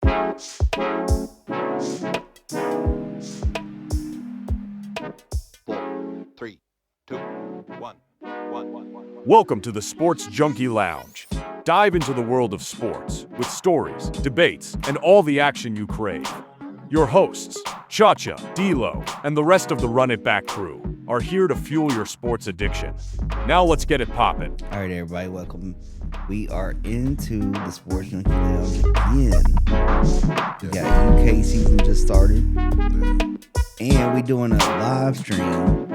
Three, two, one. Welcome to the Sports Junkie Lounge. Dive into the world of sports with stories, debates, and all the action you crave. Your hosts, Chacha, D'Lo, and the rest of the Run It Back crew are here to fuel your sports addiction. Now let's get it poppin'. All right, everybody, welcome. We are into the Sports Junkie Lounge again. We got UK season just started, and we're doing a live stream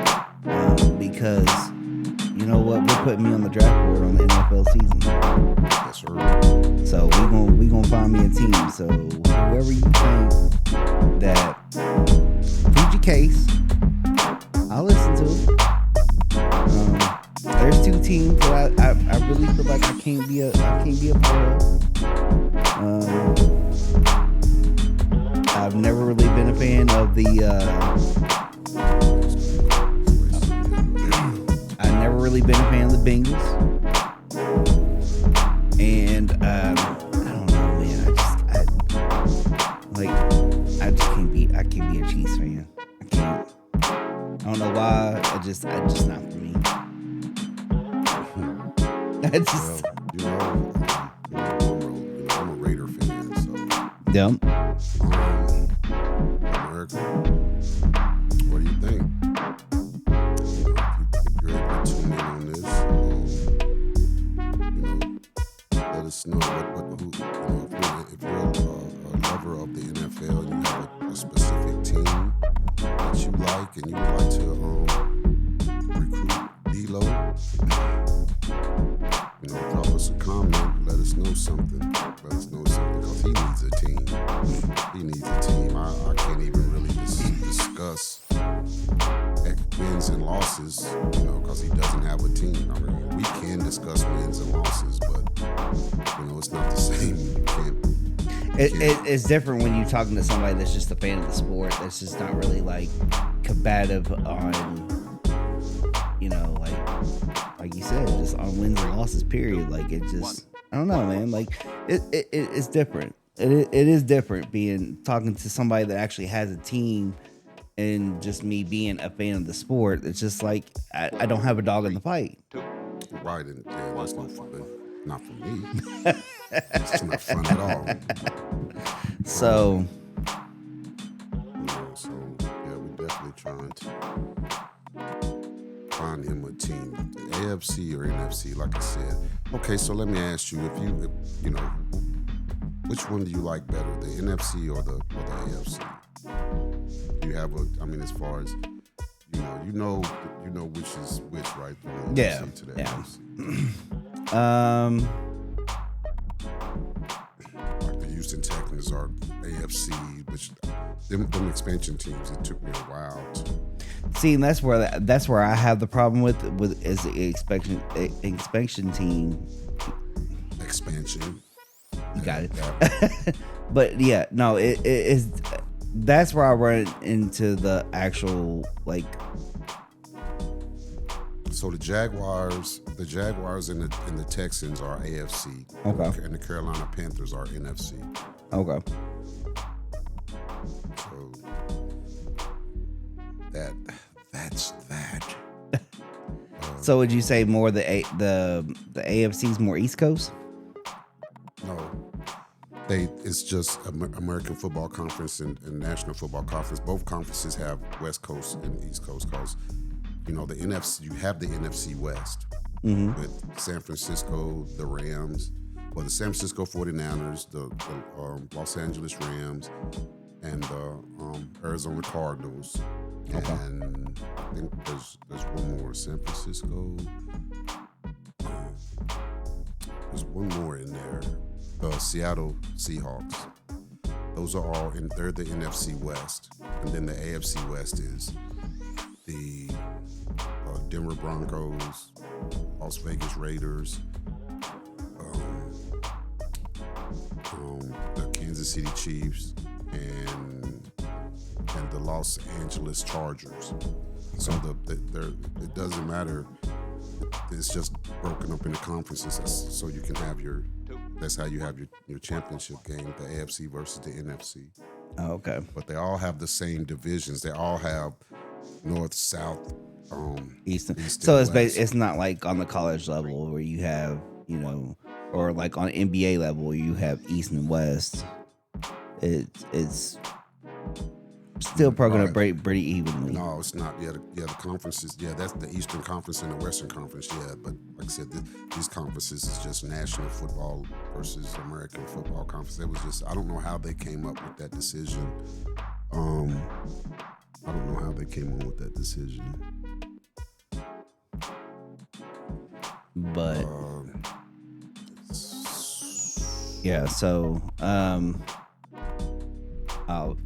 because you know what? We're putting me on the draft board on the NFL season. Yes, sir. So we gonna find me a team. So whoever you think that plead your case, I'll listen to it. There's two teams that I really feel like I can't be a part of. I've never really been a fan of the. I've never really been a fan of the Bengals, and I don't know, man. I just can't be. I can't be a Chiefs fan. I can't. I don't know why. I just not for me. I'm a Raider fan, so. Yep. America, what do you think? If you're able to tune in on this, let us know if you're a lover of the NFL and you have a specific team that you like and you would like to recruit D'Lo. Drop us a comment. Let us know something. Because he needs a team. I can't even really discuss wins and losses, because he doesn't have a team. I mean, we can discuss wins and losses, but it's not the same. You can't. It's different when you're talking to somebody that's just a fan of the sport. That's just not really like combative on, like you said, just on wins and losses, period. Like, it just, I don't know, man. Like, it's different. It is different talking to somebody that actually has a team and just me being a fan of the sport. It's just like, I don't have a dog in the fight. Right, and that's no fun. Not for me. It's not fun at all. So, we're definitely trying to find him a team, the AFC or NFC, like I said. Okay, so let me ask you, if which one do you like better, the NFC or the AFC? Do you have as far as you know which is which, right? From the NFC to the AFC. Like the Houston Texans are AFC, which them expansion teams, it took me a while to. See, and that's where I have the problem with is the expansion team. Expansion. You got it. But yeah, no, it is. That's where I run into the actual like. So the Jaguars and the Texans are AFC. Okay. And the Carolina Panthers are NFC. Okay. So that's that. So would you say more the AFC's more East Coast? No, it's just American Football Conference and National Football Conference. Both conferences have West Coast and East Coast because the NFC, you have the NFC West with San Francisco, the Rams, the San Francisco 49ers, the Los Angeles Rams, and the Arizona Cardinals. Okay. And I think there's one more, San Francisco. There's one more in there, the Seattle Seahawks. Those are all they're the NFC West, and then the AFC West is the Denver Broncos, Las Vegas Raiders, the Kansas City Chiefs, and the Los Angeles Chargers. So it doesn't matter. It's just broken up into conferences so you can have your That's how you have your championship game, the AFC versus the NFC. Oh, okay. But they all have the same divisions. They all have North, South, Eastern. East So and West. it's not like on the college level where you have, or like on NBA level where you have East and West. It's still probably gonna break pretty evenly. No, it's not. Yeah, the conferences. Yeah, that's the Eastern Conference and the Western Conference. Yeah, but like I said, these conferences is just National Football versus American Football Conference. It was just, I don't know how they came up with that decision. I don't know how they came on with that decision. But yeah, so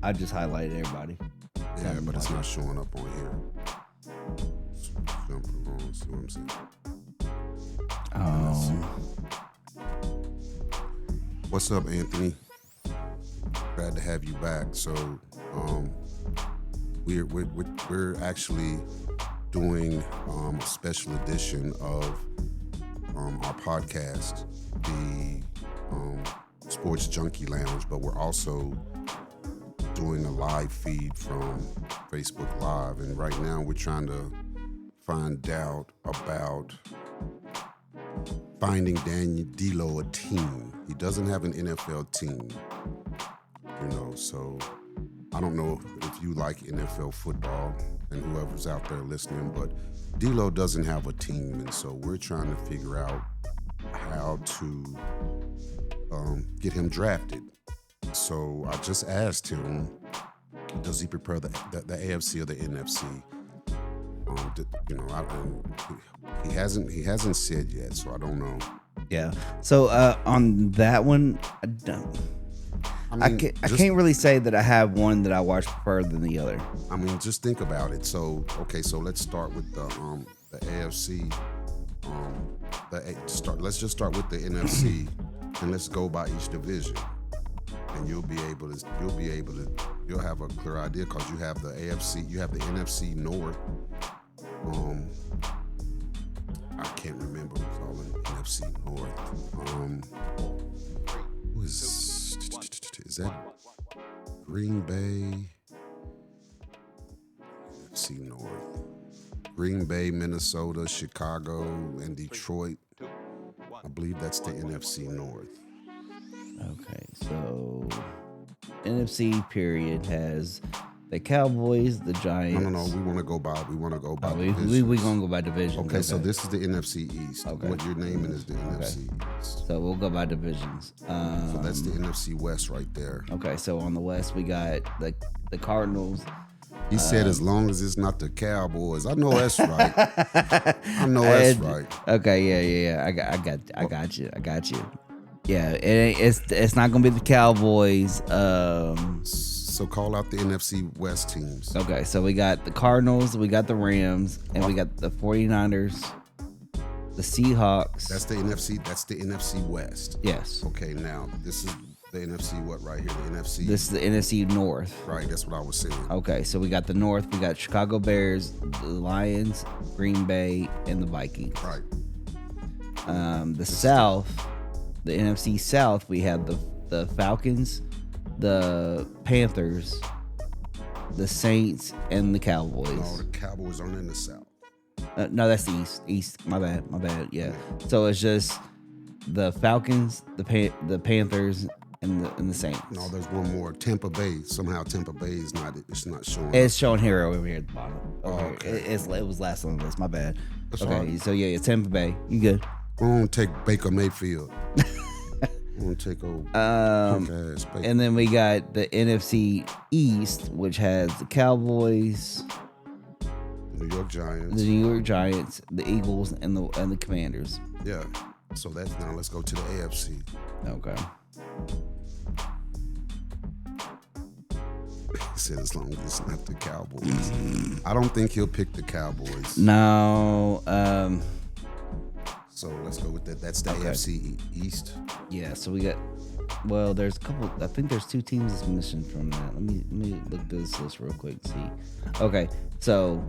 I just highlighted everybody. Yeah, but it's not showing up on here. Jump along, see what I'm saying? What's up, Anthony? Glad to have you back. So, we're actually doing a special edition of our podcast, the Sports Junkie Lounge, but we're also doing a live feed from Facebook Live, and right now we're trying to find out about finding Daniel D'Lo a team. He doesn't have an NFL team, so I don't know if you like NFL football and whoever's out there listening, but D'Lo doesn't have a team, and so we're trying to figure out how to get him drafted. So I just asked him, does he prepare the AFC or the NFC? He hasn't said yet, so I don't know. Yeah. So on that one, I can't really say that I have one that I watch prefer than the other. I mean, just think about it. So let's start with the AFC. Let's just start with the NFC, and let's go by each division. And you'll have a clear idea because you have the AFC, you have the NFC North. I can't remember what's all in NFC North. Who is that? Green Bay. NFC North. Green Bay, Minnesota, Chicago, and Detroit. I believe that's the NFC North. Okay, so NFC period has the Cowboys, the Giants. No. We want to go by. We gonna go by division. Okay, so this is the NFC East. Okay. What you're naming is the NFC East. So we'll go by divisions. So that's the NFC West right there. Okay, so on the West we got the Cardinals. He said, as long as it's not the Cowboys. I know that's right. Right. Okay, yeah. I got you. Yeah, it's not gonna be the Cowboys. So call out the NFC West teams. Okay, so we got the Cardinals, we got the Rams, and we got the 49ers, the Seahawks. That's the NFC. That's the NFC West. Yes. Okay, now this is the NFC. What right here? The NFC. This is the NFC North. Right. That's what I was saying. Okay, so we got the North. We got Chicago Bears, the Lions, Green Bay, and the Vikings. Right. The South, the NFC South, we have the Falcons, the Panthers, the Saints, and the Cowboys. No, the Cowboys aren't in the South. No, that's the East. East. My bad. Yeah. So it's just the Falcons, the Panthers, and the Saints. No, there's one more. Tampa Bay. Somehow Tampa Bay is not. It's not showing. It's showing here over here at the bottom. Okay. It was last on the list. My bad. That's okay. Right. So yeah, Tampa Bay. You good? I don't take Baker Mayfield. I want to take old ass Baker. And then we got the NFC East, which has the Cowboys, the New York Giants, the Eagles, and the Commanders. Yeah. So that's now. Let's go to the AFC. Okay. He said, as long as it's not the Cowboys. I don't think he'll pick the Cowboys. No. So let's go with that. That's the AFC East. Yeah. So we got. Well, there's a couple. I think there's two teams that's missing from that. Let me look through this list real quick and see. Okay. So,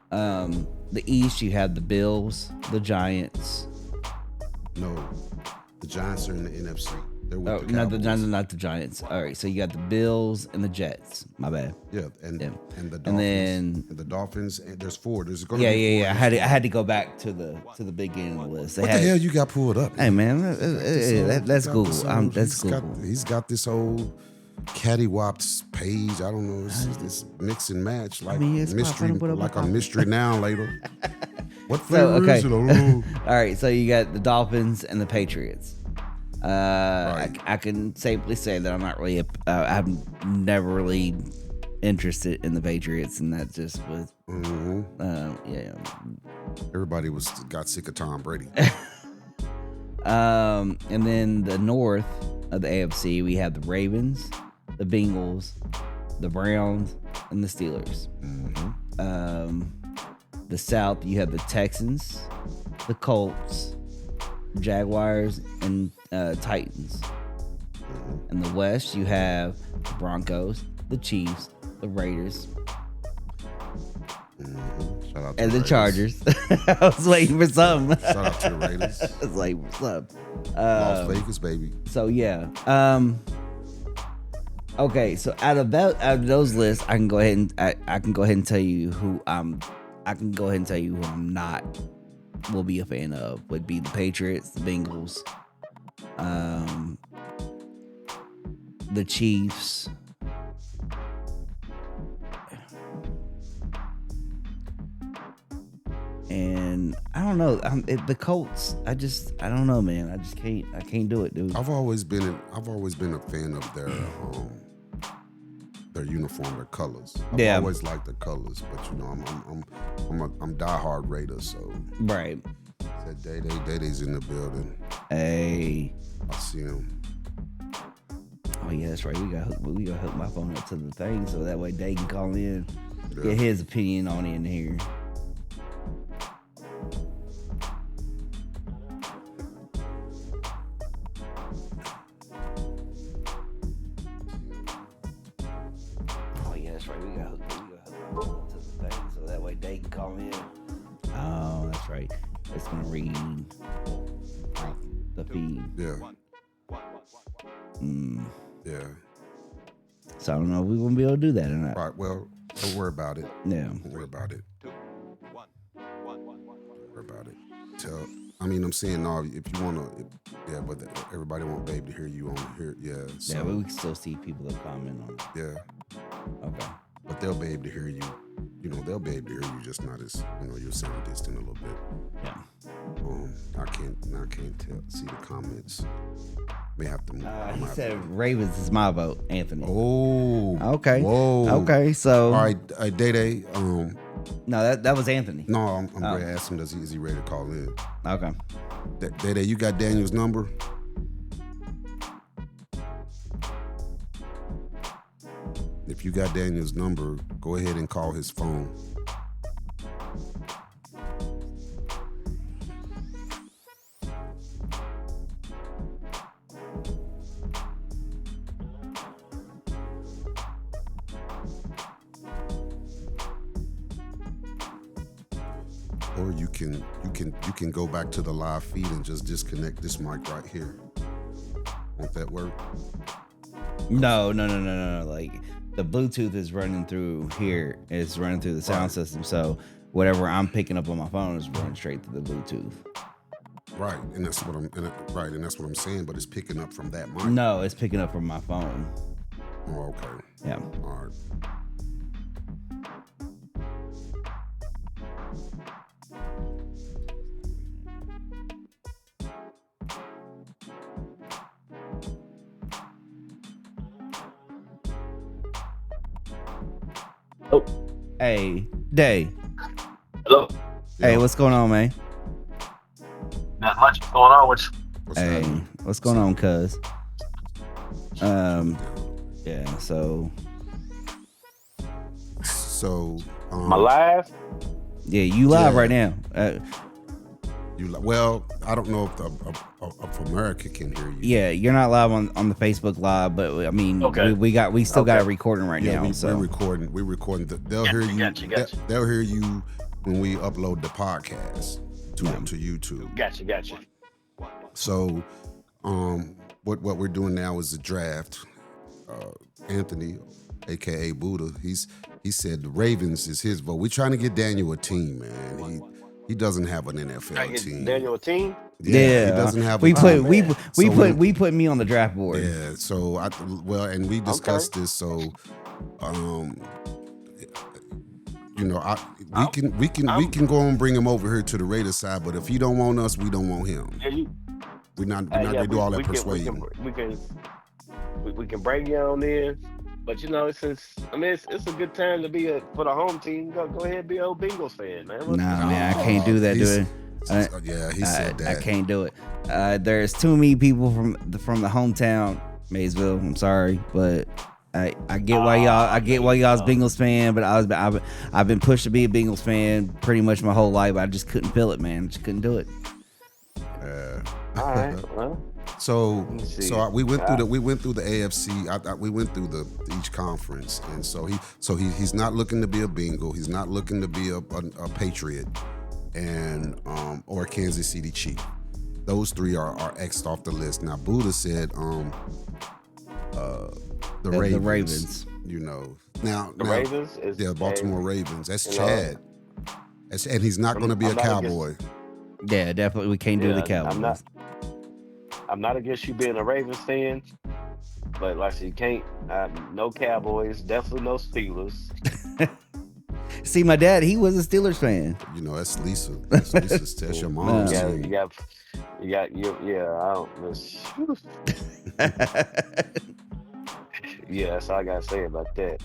the East, you have the Bills, the Giants. No. The Giants are in the NFC. They're with Oh, the not Cowboys. not the Giants. All right, so you got the Bills and the Jets. My bad. Yeah, and the Dolphins. And then and the Dolphins. And there's four. There's going to yeah, be yeah, four. yeah. I had to go back to the beginning of the list. They What had, the hell you got pulled up? Hey man, that's Got Google. this That's he's Google. He's got this whole cattywaps page. I don't know. It's mix and match like it's mystery, popping up, like a mystery now later. What So flavor okay, is it? Oh. all right. So you got the Dolphins and the Patriots. Right. I can safely say that I'm not really. I'm never really interested in the Patriots, and that just was. Yeah. Everybody got sick of Tom Brady. And then the North of the AFC, we have the Ravens, the Bengals, the Browns, and the Steelers. The South, you have the Texans, the Colts, Jaguars, and Titans. In the West, you have the Broncos, the Chiefs, the Raiders, Shout out to and the Raiders. Chargers. I was waiting for something. Shout out to the Raiders. I was like, what's up? Las Vegas, baby. So yeah. Okay, so out of those lists, I can go ahead and I can go ahead and tell you who I'm not will be a fan of. Would be the Patriots, the Bengals, the Chiefs. And I don't know. The Colts. I don't know, man. I can't do it, dude. I've always been a fan of their uniform, their colors. I've Yeah. always liked the colors, but you know, I'm diehard Raider, so Right. that Day-Day's in the building. Hey. I see him. Oh yeah, that's right. We gotta hook my phone up to the thing so that way Day can call in, Yeah. get his opinion on it in here. Oh yeah, that's right. We gotta hook my phone up to the thing so that way Day can call in. Oh, that's right. It's gonna read the feed. Yeah. Yeah. So I don't know if we're gonna be able to do that or not. All right. Well, don't worry about it. Yeah. Don't worry about it. Don't worry about it. I'm saying no. If you wanna, but everybody won't be able to hear you on here. Yeah. So, Yeah, but we can still see people that comment on it. yeah. Okay. But they'll be able to hear you. You know, they'll be able to hear you, just not as you'll sound distant a little bit. Yeah. I can't see the comments. May have to move. I He might have said to- Ravens is my vote, Anthony. Oh. Okay. Whoa. Okay. So All right, Day. no, that was Anthony. No, I'm ready to ask him. Is he ready to call in? Okay. Day, you got Daniel's number? If you got Daniel's number, go ahead and call his phone. Or you can go back to the live feed and just disconnect this mic right here. Won't that work? No. Like the Bluetooth is running through here. It's running through the sound Right. system. So whatever I'm picking up on my phone is running straight to the Bluetooth. Right, and that's what I'm saying. But it's picking up from that mic. No, it's picking up from my phone. Oh, okay. Yeah. All right. Hey, Day. Hello. Hey, what's going on, man? Not much going on with you. What's Hey, happening? what's going on, cuz? Yeah. So So, My live? yeah, you live Yeah. right now. well, I don't know if America can hear you. Yeah, you're not live on the Facebook Live, but I mean, Okay. we still got Okay. a recording right now. we're So recording. We're recording. They'll hear you. Gotcha. They'll hear you when we upload the podcast to YouTube. Gotcha. So, what we're doing now is the draft. Anthony, aka Buddha, he said the Ravens is his vote. We're trying to get Daniel a team, man. He doesn't have an NFL team. Daniel a team? Yeah, he doesn't have. We a put team. we put me on the draft board. Yeah, so and we discussed this. So, we can go and bring him over here to the Raiders side. But if he don't want us, we don't want him. Yeah, We're not gonna do all that persuading. We can bring you on in, but it's a good time to be for the home team. Go ahead and be an old Bengals fan, man. Nah, man, I can't do that, dude. He said that. I can't do it. There's too many people from the hometown, Maysville. I'm sorry, but I get why y'all's Bengals fan, but I've been pushed to be a Bengals fan pretty much my whole life. I just couldn't feel it, man. Just couldn't do it. All right. Well, so we went through the AFC. We went through each conference, and so he's not looking to be a Bengal. He's not looking to be a Patriot, and or a Kansas City Chief. Those three are X'd off the list. Now Buddha said the Ravens. Ravens is Baltimore Ravens. That's Chad. And he's not going to be a Cowboy. Yeah, definitely. We can't do the Cowboys. I'm not against you being a Ravens fan, but like I said, you can't. No Cowboys, definitely no Steelers. See, my dad, he was a Steelers fan. That's Lisa. That's your mom. Yeah, I don't. Yeah, that's all I gotta say about that.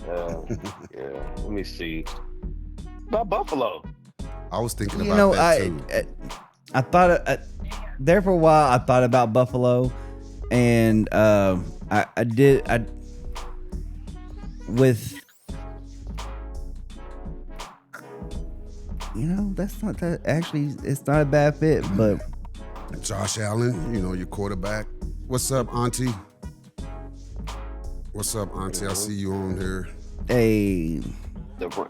Let me see. About Buffalo. I was thinking about that too. I thought there for a while. I thought about Buffalo, and I with that's not that actually. It's not a bad fit, but Josh Allen, your quarterback. What's up, Auntie? What's up, Auntie? I see you on here. Hey,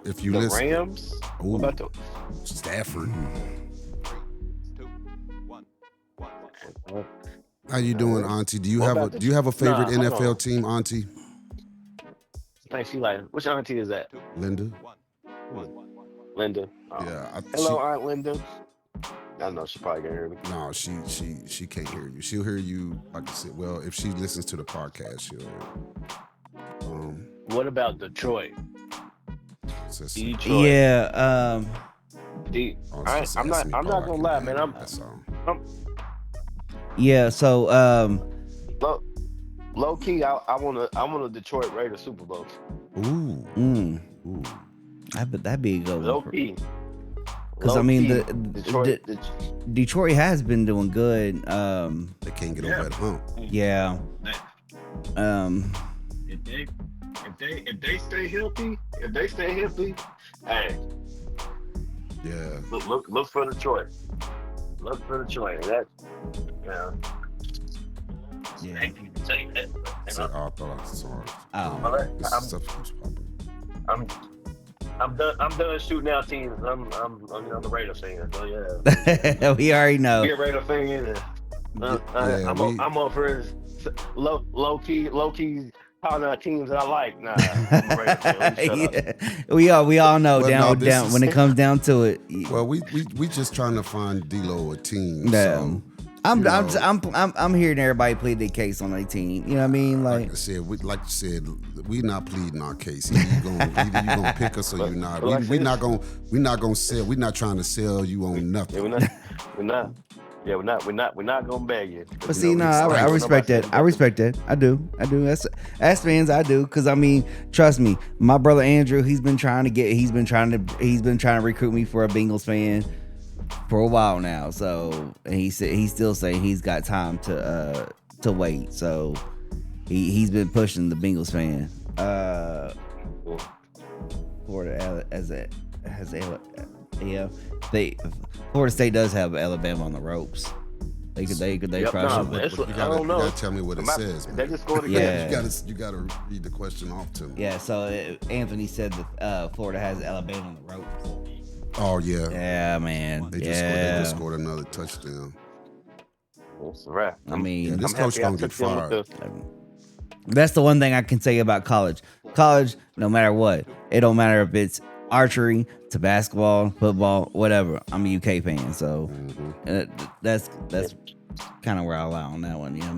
if you listen, Rams. Ooh, what about Stafford? How you doing, Auntie? Do you have a favorite NFL team, Auntie? I think she like. Which Auntie is that? Linda. Linda. Oh. Yeah. Hello, Aunt Linda. I know she probably can't hear me. No, she can't hear you. She'll hear you, like I said. Well, if she listens to the podcast, she'll hear. What about Detroit? Detroit. Yeah. I'm not gonna lie, man. Yeah. So low key, I want a Detroit Raiders Super Bowl. Ooh. That'd be a good one. Low key. Because Detroit has been doing good. They can't get over that hump. Yeah. If they stay healthy, hey. Yeah. Look for Detroit. Look for Detroit. That. Yeah. I can't even say that. I thought I saw it. I'm done shooting out teams. I'm the Raiders fan. So yeah. We already know. Be a Raiders fan. I'm up for low key calling out teams that I like. Nah, I'm a Raiders fan. We all know down when it comes down to it. Well, we just trying to find D-Lo a team. Yeah. So, I'm hearing everybody plead their case on their team. You know what I mean? Like I said, we not pleading our case. Either you gonna pick us or you're not. We're not gonna sell. We're not trying to sell you on nothing. We're not. Yeah, we're not gonna beg you. But see, I respect that. I respect that. I do. As fans, I do. Because I mean, trust me, my brother Andrew, he's been trying to recruit me for a Bengals fan for a while now. So he's still saying he's got time to wait. So he's been pushing the Bengals fan. Florida Florida State does have Alabama on the ropes. They probably. You gotta tell me what it says. Man. They just scored again. You gotta read the question off to me. Yeah. So Anthony said that Florida has Alabama on the ropes. Oh yeah. Yeah, man. They just scored another touchdown. That's a wrap. I mean, this coach gonna get fired. That's the one thing I can say about college. College, no matter what, it don't matter if it's archery to basketball, football, whatever. I'm a UK fan, so that's kind of where I lie on that one. You know what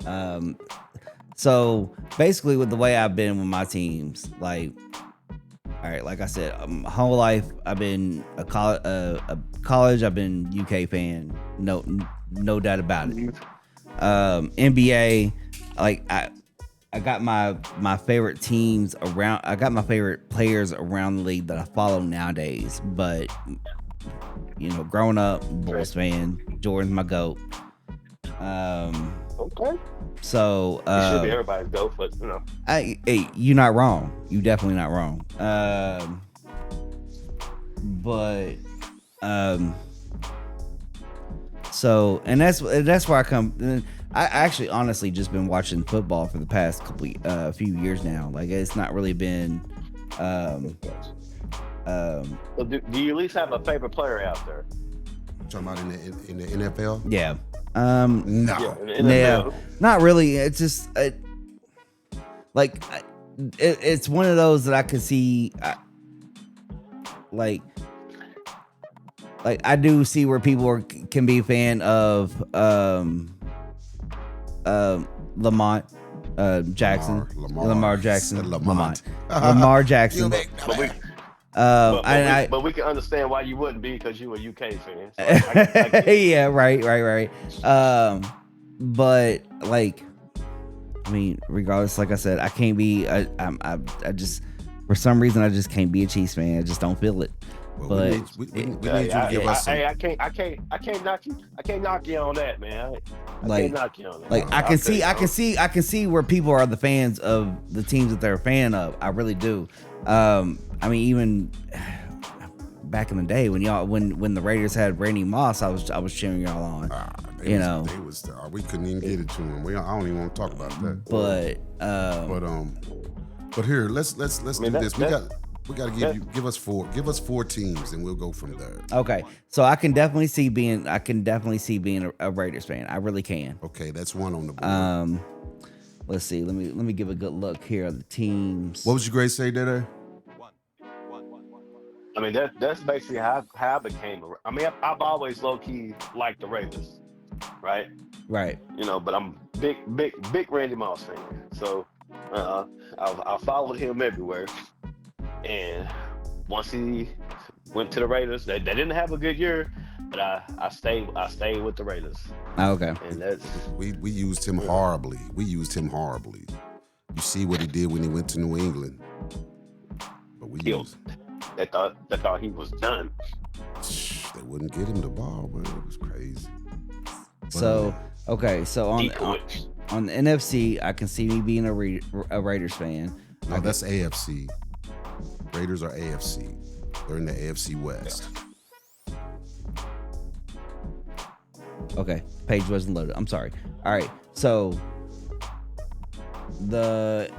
I mean? So basically, with the way I've been with my teams, like, all right, like I said, my whole life I've been a college. I've been UK fan, no doubt about it. NBA, like I got my favorite teams around. I got my favorite players around the league that I follow nowadays. But you know, growing up, Bulls fan, Jordan's my GOAT. Okay. So it should be everybody's GOAT, but you know. Hey, you're not wrong. You definitely not wrong. So, and that's where I come. I actually, honestly, just been watching football for the past few years now. Like, it's not really been. So do you at least have a favorite player out there? Talking about in the NFL? Yeah. No. Yeah, not really. It's just it's one of those that I can see. Like I do see where people can be a fan of Lamar Jackson. Lamar Jackson. Lamar Jackson. But we can understand why you wouldn't be, because you a UK fan. So yeah, right. But like, I mean, regardless, like I said, I can't be. I just, for some reason, I just can't be a Chiefs fan. I just don't feel it. Well, but we need you to give us some. I can't knock you. I can't knock you on that, man. I can't knock you on that. Like, I can see where people are the fans of the teams that they're a fan of. I really do. I mean, even back in the day when the Raiders had Randy Moss, I was cheering y'all on. We couldn't even get it to him. I don't even want to talk about that. But here, let's do this. We got to give us four teams, and we'll go from there. Okay, so I can definitely see being a Raiders fan. I really can. Okay, that's one on the board. Let's see. Let me give a good look here at the teams. What was your grade say there? I mean, that's basically how I became. I mean, I've always low key liked the Raiders, right? Right. You know, but I'm big Randy Moss fan. So I followed him everywhere. And once he went to the Raiders, they didn't have a good year, but I stayed with the Raiders. Okay. And that's we used him horribly. You see what he did when he went to New England. But we used. They thought he was done. They wouldn't get him the ball, man. It was crazy. So on the NFC, I can see me being a Raiders fan. No, that's AFC. Raiders are AFC. They're in the AFC West. Okay, page wasn't loaded. I'm sorry. All right, so the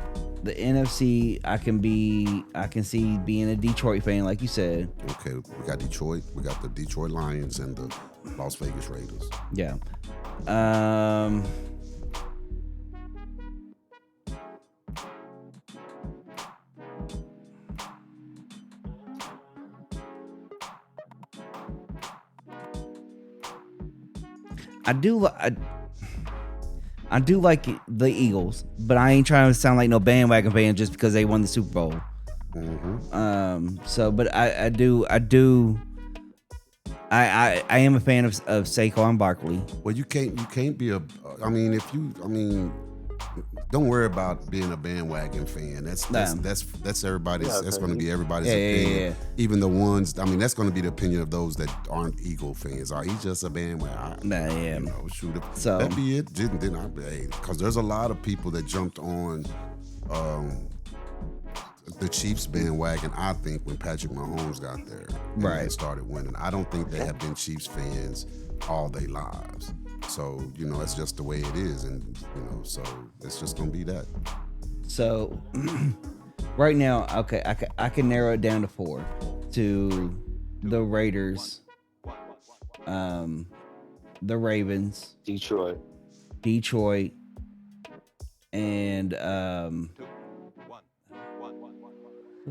NFC, I can see being a Detroit fan, like you said. Okay, we got Detroit. We got the Detroit Lions and the Las Vegas Raiders. Yeah. I do like the Eagles, but I ain't trying to sound like no bandwagon fan just because they won the Super Bowl. Mm-hmm. But I am a fan of Saquon Barkley. Well, you can't be don't worry about being a bandwagon fan. That's everybody's. That's going to be everybody's opinion. Yeah. Even the ones. That's going to be the opinion of those that aren't Eagle fans. He's just a bandwagon. Shoot. So that'd be it. Because there's a lot of people that jumped on the Chiefs bandwagon. I think when Patrick Mahomes got there, and started winning. I don't think they have been Chiefs fans all their lives. So, it's just the way it is. And, so it's just going to be that. So, right now, okay, I can narrow it down to 4. To the Raiders, the Ravens, Detroit. and what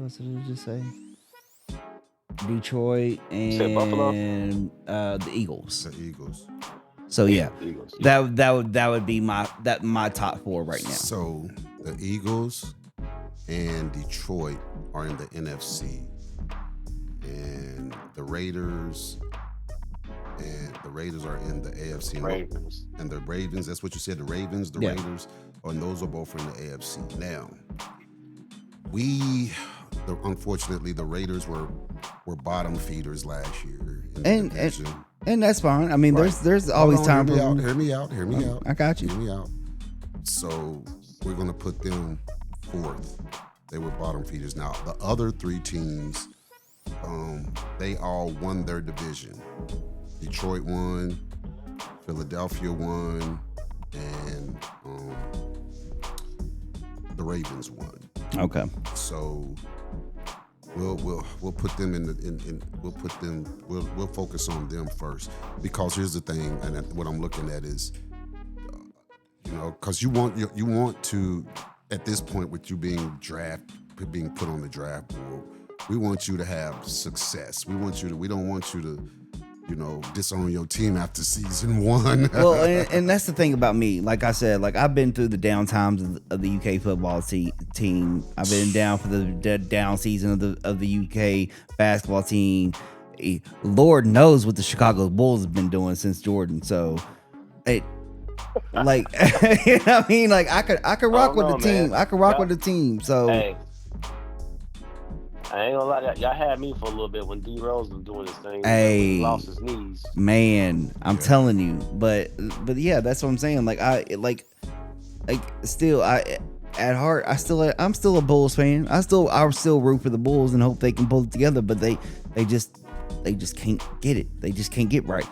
else did I just say? Detroit Said Buffalo? and the Eagles. The Eagles. So yeah, Eagles. that would be my top 4 right now. So the Eagles and Detroit are in the NFC, and the Raiders are in the AFC. Ravens. And the Ravens, that's what you said, the Ravens, the Yeah. Raiders, and those are both in the AFC. Now, unfortunately, the Raiders were bottom feeders last year in the division. And that's fine. I mean, Right. there's always Hold on, time. Hear me out. I got you. Hear me out. So we're gonna put them 4th. They were bottom feeders. Now the other 3 teams, they all won their division. Detroit won, Philadelphia won, and the Ravens won. Okay. So we'll put them we'll focus on them first, because here's the thing, and what I'm looking at is, because you want to, at this point with you being put on the draft board, we want you to have success. We don't want you to disown your team after season 1. Well, and that's the thing about me. Like I said, like I've been through the down times of the UK football team. I've been down for the down season of the UK basketball team. Lord knows what the Chicago Bulls have been doing since Jordan. So, you know what I mean? Like I could rock with the team. Man. I could rock with the team. So. Hey, I ain't gonna lie, y'all had me for a little bit when D Rose was doing his thing. Hey. He lost his knees. Man, I'm telling you, but yeah, that's what I'm saying. Like still, at heart, I'm still a Bulls fan. I still root for the Bulls and hope they can pull it together. But they just can't get it. They just can't get right.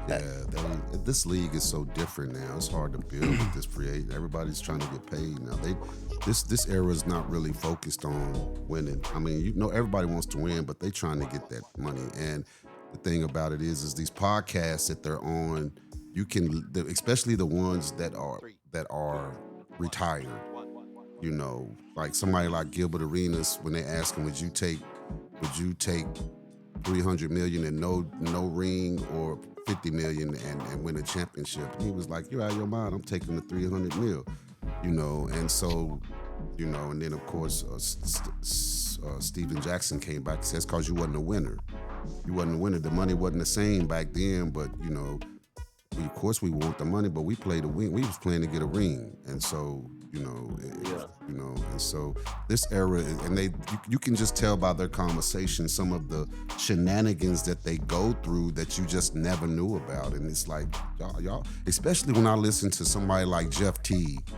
Yeah, this league is so different now. It's hard to build with this free agent. Everybody's trying to get paid now. This era is not really focused on winning. I mean, everybody wants to win, but they trying to get that money. And the thing about it is these podcasts that they're on, especially the ones that are retired. Like somebody like Gilbert Arenas, when they ask him, would you take $300 million and no ring, or $50 million and win a championship? And he was like, you're out of your mind. I'm taking the $300 million. And so, and then of course Steven Jackson came back and says, because you wasn't a winner. You wasn't a winner. The money wasn't the same back then, but of course we want the money, but we played to win. We was playing to get a ring. And so, and so this era, and you can just tell by their conversation some of the shenanigans that they go through that you just never knew about. And it's like, y'all, especially when I listen to somebody like Jeff Teague.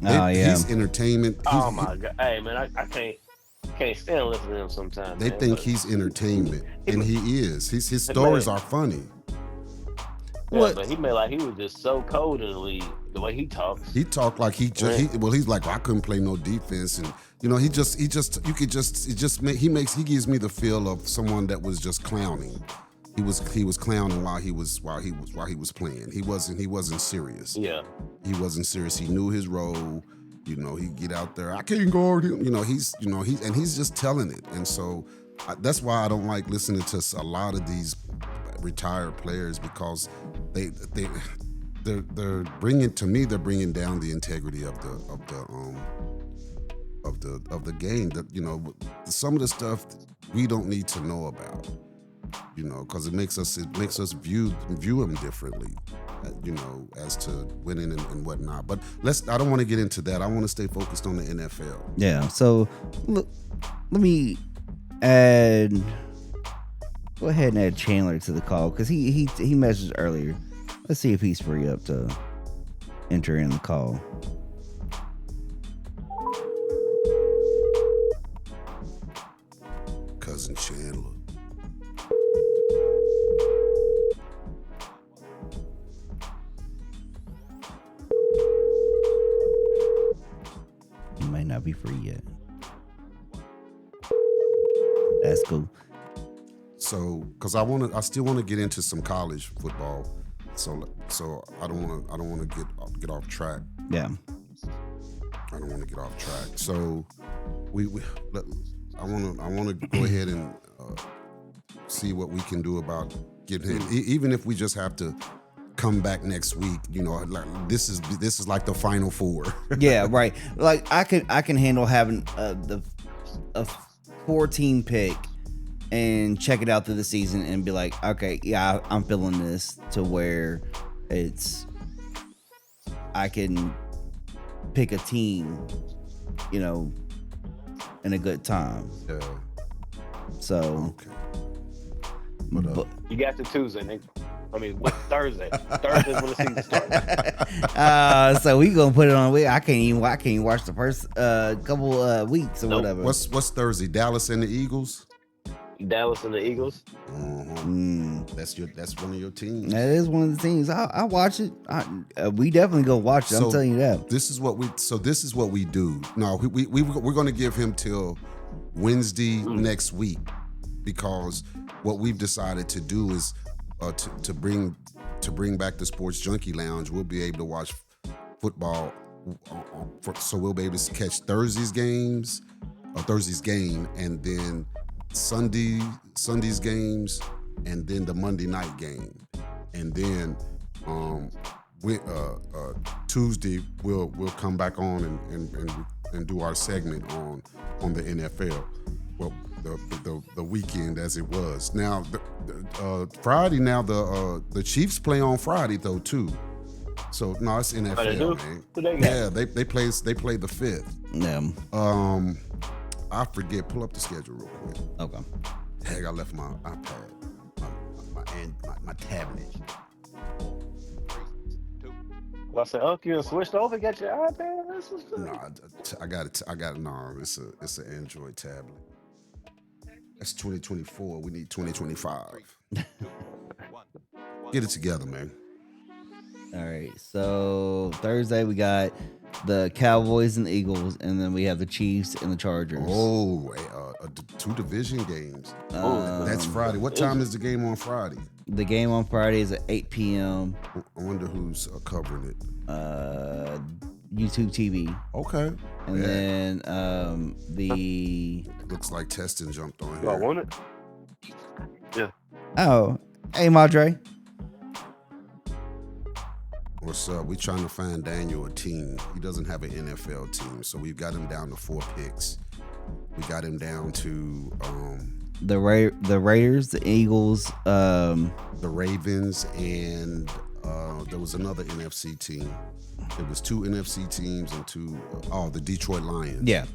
He's entertainment. Oh my God. Hey man, I can't stand listening to him sometimes. They think he's entertainment, and he is. His stories are funny. Yeah, but he made like he was just so cold in the league. The way he talks. He talked like he's like, well, I couldn't play no defense, and he gives me the feel of someone that was just clowning. He was clowning while he was playing. He wasn't serious. Yeah. He wasn't serious. He knew his role. He get out there. I can't guard him. He's just telling it. And so that's why I don't like listening to a lot of these retired players, because they're bringing down the integrity of the game. That some of the stuff we don't need to know about. Because it makes us view them differently, as to winning and whatnot. But I don't want to get into that. I want to stay focused on the NFL. Yeah. So look, let me go ahead and add Chandler to the call, because he messaged earlier. Let's see if he's free up to enter in the call. Cousin Chandler. He might not be free yet. That's cool. So, because I still want to get into some college football. So I don't want to get off track. Yeah. I don't want to get off track. So I want to go ahead and see what we can do about getting him. Even if we just have to come back next week, like this is like the final four. Yeah, right. Like I can handle having a 14 pick and check it out through the season and be like, okay, yeah, I'm feeling this, to where I can pick a team, in a good time. Yeah. So, Okay. but You got the Tuesday, nigga. I mean, Thursday. Thursday's when the season starts. so we gonna put it on. I can't even watch the first couple weeks or Nope. whatever. What's Thursday? Dallas and the Eagles. Dallas and the Eagles. That's one of your teams. That is one of the things. I watch it. We definitely go watch it. I'm telling you that. This is what we do. No, we're going to give him till Wednesday next week, because what we've decided to do is to bring back the Sports Junkie Lounge. We'll be able to watch football, so we'll be able to catch Thursday's game, and then Sunday's games, and then the Monday night game, and then Tuesday we'll come back on and do our segment on the NFL. Well, the weekend as it was. Now Friday. Now the Chiefs play on Friday though too. So no, it's NFL, they do? man. Who they got? Yeah, they play the 5th. Yeah. I forget. Pull up the schedule real quick. Okay. Heck, I left my iPad, my tablet. Well, I said, oh, you switched over, got your iPad. This is good. No, I got it. No, it's an Android tablet. That's 2024. We need 2025. Get it together, man. All right. So Thursday we got the Cowboys and the Eagles, and then we have the Chiefs and the Chargers. Oh, 2 division games. That's Friday. What time is the game on Friday? The game on Friday is at 8 p.m. I wonder who's covering it. YouTube TV. Okay. And then the Looks like Testing jumped on Do I here. want it? Yeah. oh, hey Madre. What's up? We trying to find Daniel a team. He doesn't have an NFL team, so we've got him down to 4 picks. We got him down to The Raiders, the Eagles, the Ravens, and there was another NFC team. There was 2 NFC teams and 2 the Detroit Lions. yeah.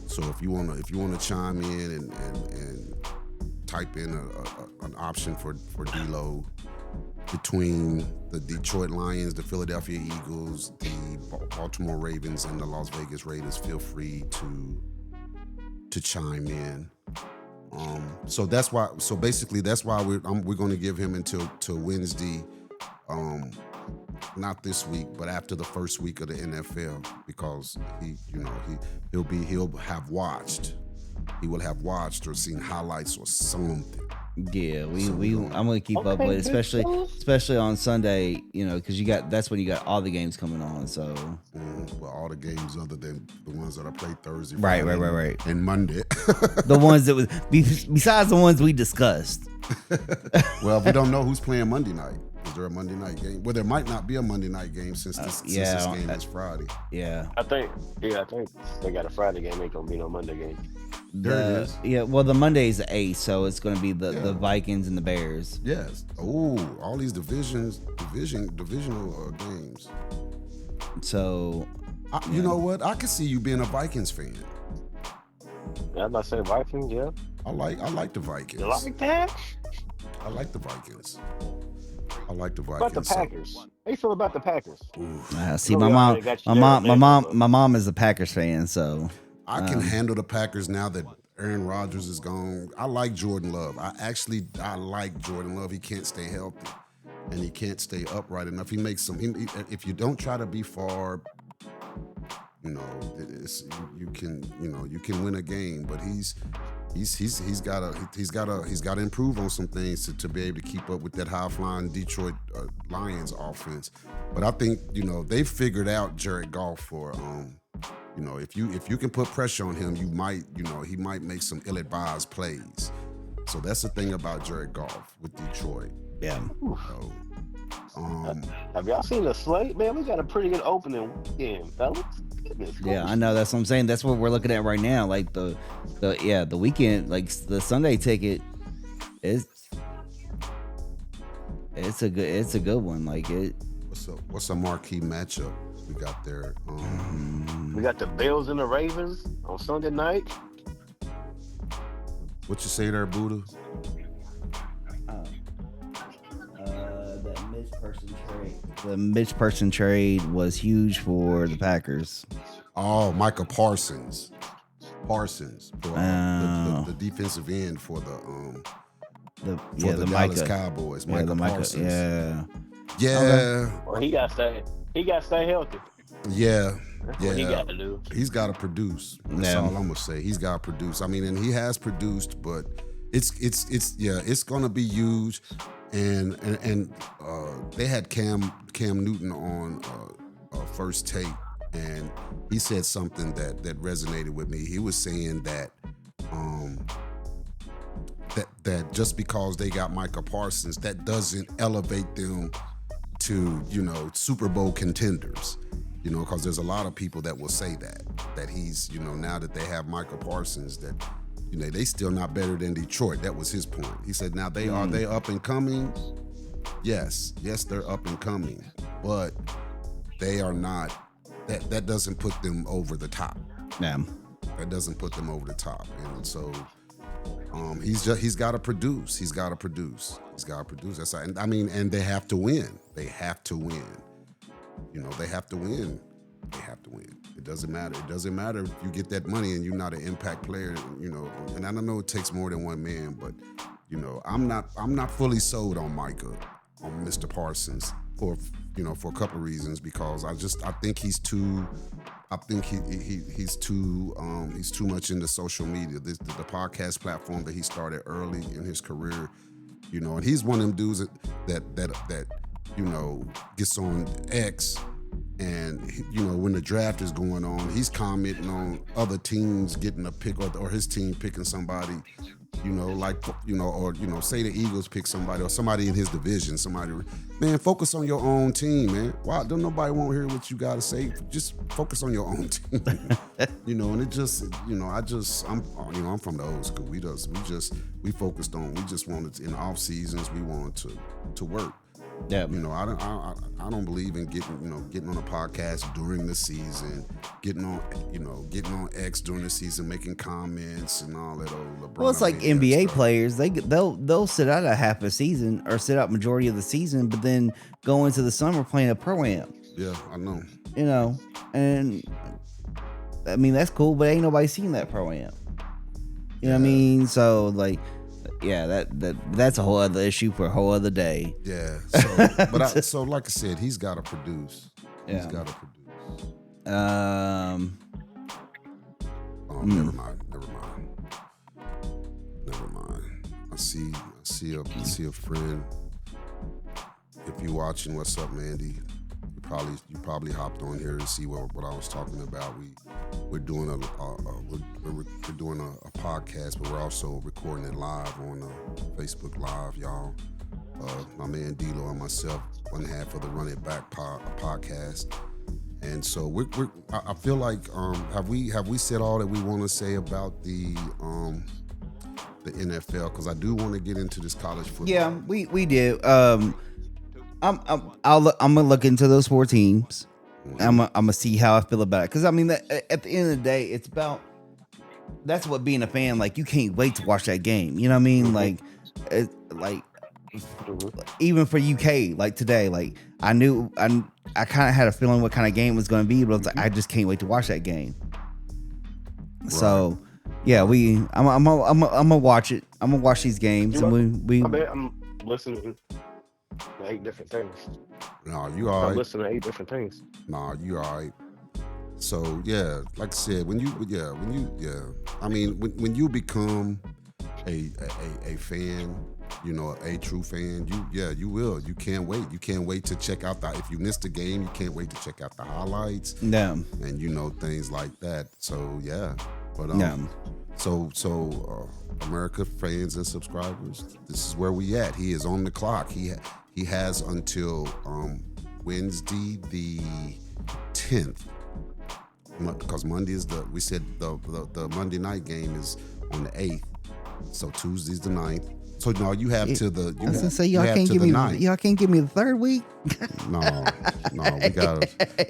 So if you wanna chime in and type in an option for D-Lo between the Detroit Lions, the Philadelphia Eagles, the Baltimore Ravens, and the Las Vegas Raiders, feel free to chime in. So that's why. So basically, that's why we're going to give him until Wednesday. Not this week, but after the first week of the NFL, because he'll have watched. He will have watched or seen highlights or something. Yeah, I'm gonna keep up with it, especially on Sunday, because that's when you got all the games coming on. So Well, all the games other than the ones that I played Thursday, Right. and Monday. the ones that was besides the ones we discussed. Well, we don't know who's playing Monday night. Is there a Monday night game? Well, there might not be a Monday night game since this game is Friday. Yeah. I think they got a Friday game. Ain't gonna be no Monday game. There it is. Yeah, well, the Monday is the 8th, so it's going to be the Vikings and the Bears. Yes. Oh, all these divisional games. So, You know what? I could see you being a Vikings fan. Yeah, I'm not saying Vikings. Yeah, I like the Vikings. you like that? I like the Vikings. I like the About the Vikings. Packers. How you feel about the Packers? see, Oh, my yeah, mom, they got my you mom, there, my man. mom, my mom is a Packers fan. So, I can handle the Packers now that Aaron Rodgers is gone. I like Jordan Love. I like Jordan Love. He can't stay healthy, and he can't stay upright enough. He makes some. If you don't try to be far, you can win a game. But he's got to improve on some things to be able to keep up with that high flying Detroit Lions offense. But I think they figured out Jared Goff for if you can put pressure on him, you might he might make some ill-advised plays. So that's the thing about Jared Goff with Detroit. Yeah. Have y'all seen the slate, man? We got a pretty good opening weekend, fellas. Yeah, I know. That's what I'm saying. That's what we're looking at right now. Like the weekend, like the Sunday ticket, it's a good one. Like it. What's a marquee matchup we got there? We got the Bills and the Ravens on Sunday night. What you say there, Buddha? The Mitch Person trade was huge for the Packers. Oh, Micah Parsons. For the defensive end for the Dallas Micah. Cowboys. Yeah, Micah Micah. Parsons. Yeah. Okay. Well, he got to stay healthy. Yeah. That's what he got to do. He's got to produce. That's all I'm gonna say. He's got to produce. I mean, and he has produced, but it's gonna be huge. And they had Cam Newton on First Take, and he said something that resonated with me. He was saying that that just because they got Micah Parsons, that doesn't elevate them to Super Bowl contenders. Because there's a lot of people that will say that he's now that they have Micah Parsons, that they still not better than Detroit. That was his point. He said, now are they up and coming? Yes, they're up and coming, but they are not. That doesn't put them over the top. Yeah. That doesn't put them over the top, and so he's got to produce. He's got to produce. That's and I mean, and they have to win. They have to win. They have to win. It doesn't matter. It doesn't matter if you get that money and you're not an impact player. And I don't know it takes more than one man, but I'm not fully sold on Mr. Parsons for a couple of reasons, because I think he's too much into social media. The podcast platform that he started early in his career, and he's one of them dudes that gets on X, and when the draft is going on, he's commenting on other teams getting a pick or his team picking somebody, say the Eagles pick somebody or somebody in his division, man, focus on your own team, man. Why don't nobody want to hear what you got to say? Just focus on your own team. And it just, I'm from the old school. We focused on, we just wanted in off seasons, we wanted to work. Yeah. I don't believe in getting on a podcast during the season, getting on X during the season, making comments and all that old LeBron. Well, it's like NBA players. They'll sit out a half a season or sit out majority of the season, but then go into the summer playing a pro-am. Yeah, I know. And I mean that's cool, but ain't nobody seen that pro-am. You know what I mean? So like, yeah, that's a whole other issue for a whole other day. Yeah. So, like I said, he's got to produce. He's got to produce. Never mind. I see a friend. If you're watching, what's up, Mandy? You probably hopped on here to see what I was talking about. We're doing we're doing a podcast, but we're also recording it live on Facebook Live, y'all. My man D-Lo and myself, one half of the Run It Back podcast, and so I feel like have we said all that we want to say about the NFL? Because I do want to get into this college football. Yeah, we did. I'm gonna look into those 4 teams. I'm gonna see how I feel about it, because I mean, at the end of the day, it's about, that's what being a fan, like, you can't wait to watch that game. You know what I mean? Like, it's like, even for UK, like today, like I kind of had a feeling what kind of game it was going to be, but I was like, I just can't wait to watch that game. Right. So yeah, I'm gonna watch it. I'm gonna watch these games, and we. I'm listening to 8 different things. No, you all right. I'm listening to 8 different things. No, you all right. So yeah, like I said, when you I mean, when you become a fan, you know, a true fan, you will. You can't wait. You can't wait to check out if you missed a game, you can't wait to check out the highlights. Yeah. And you know, things like that. So yeah. But Yeah. So America fans and subscribers, this is where we at. He is on the clock. He has until Wednesday the 10th. Because Monday is we said the Monday night game is on the 8th. So Tuesday's the 9th. So no, you have to the. I was gonna say y'all can't give me the third week. No,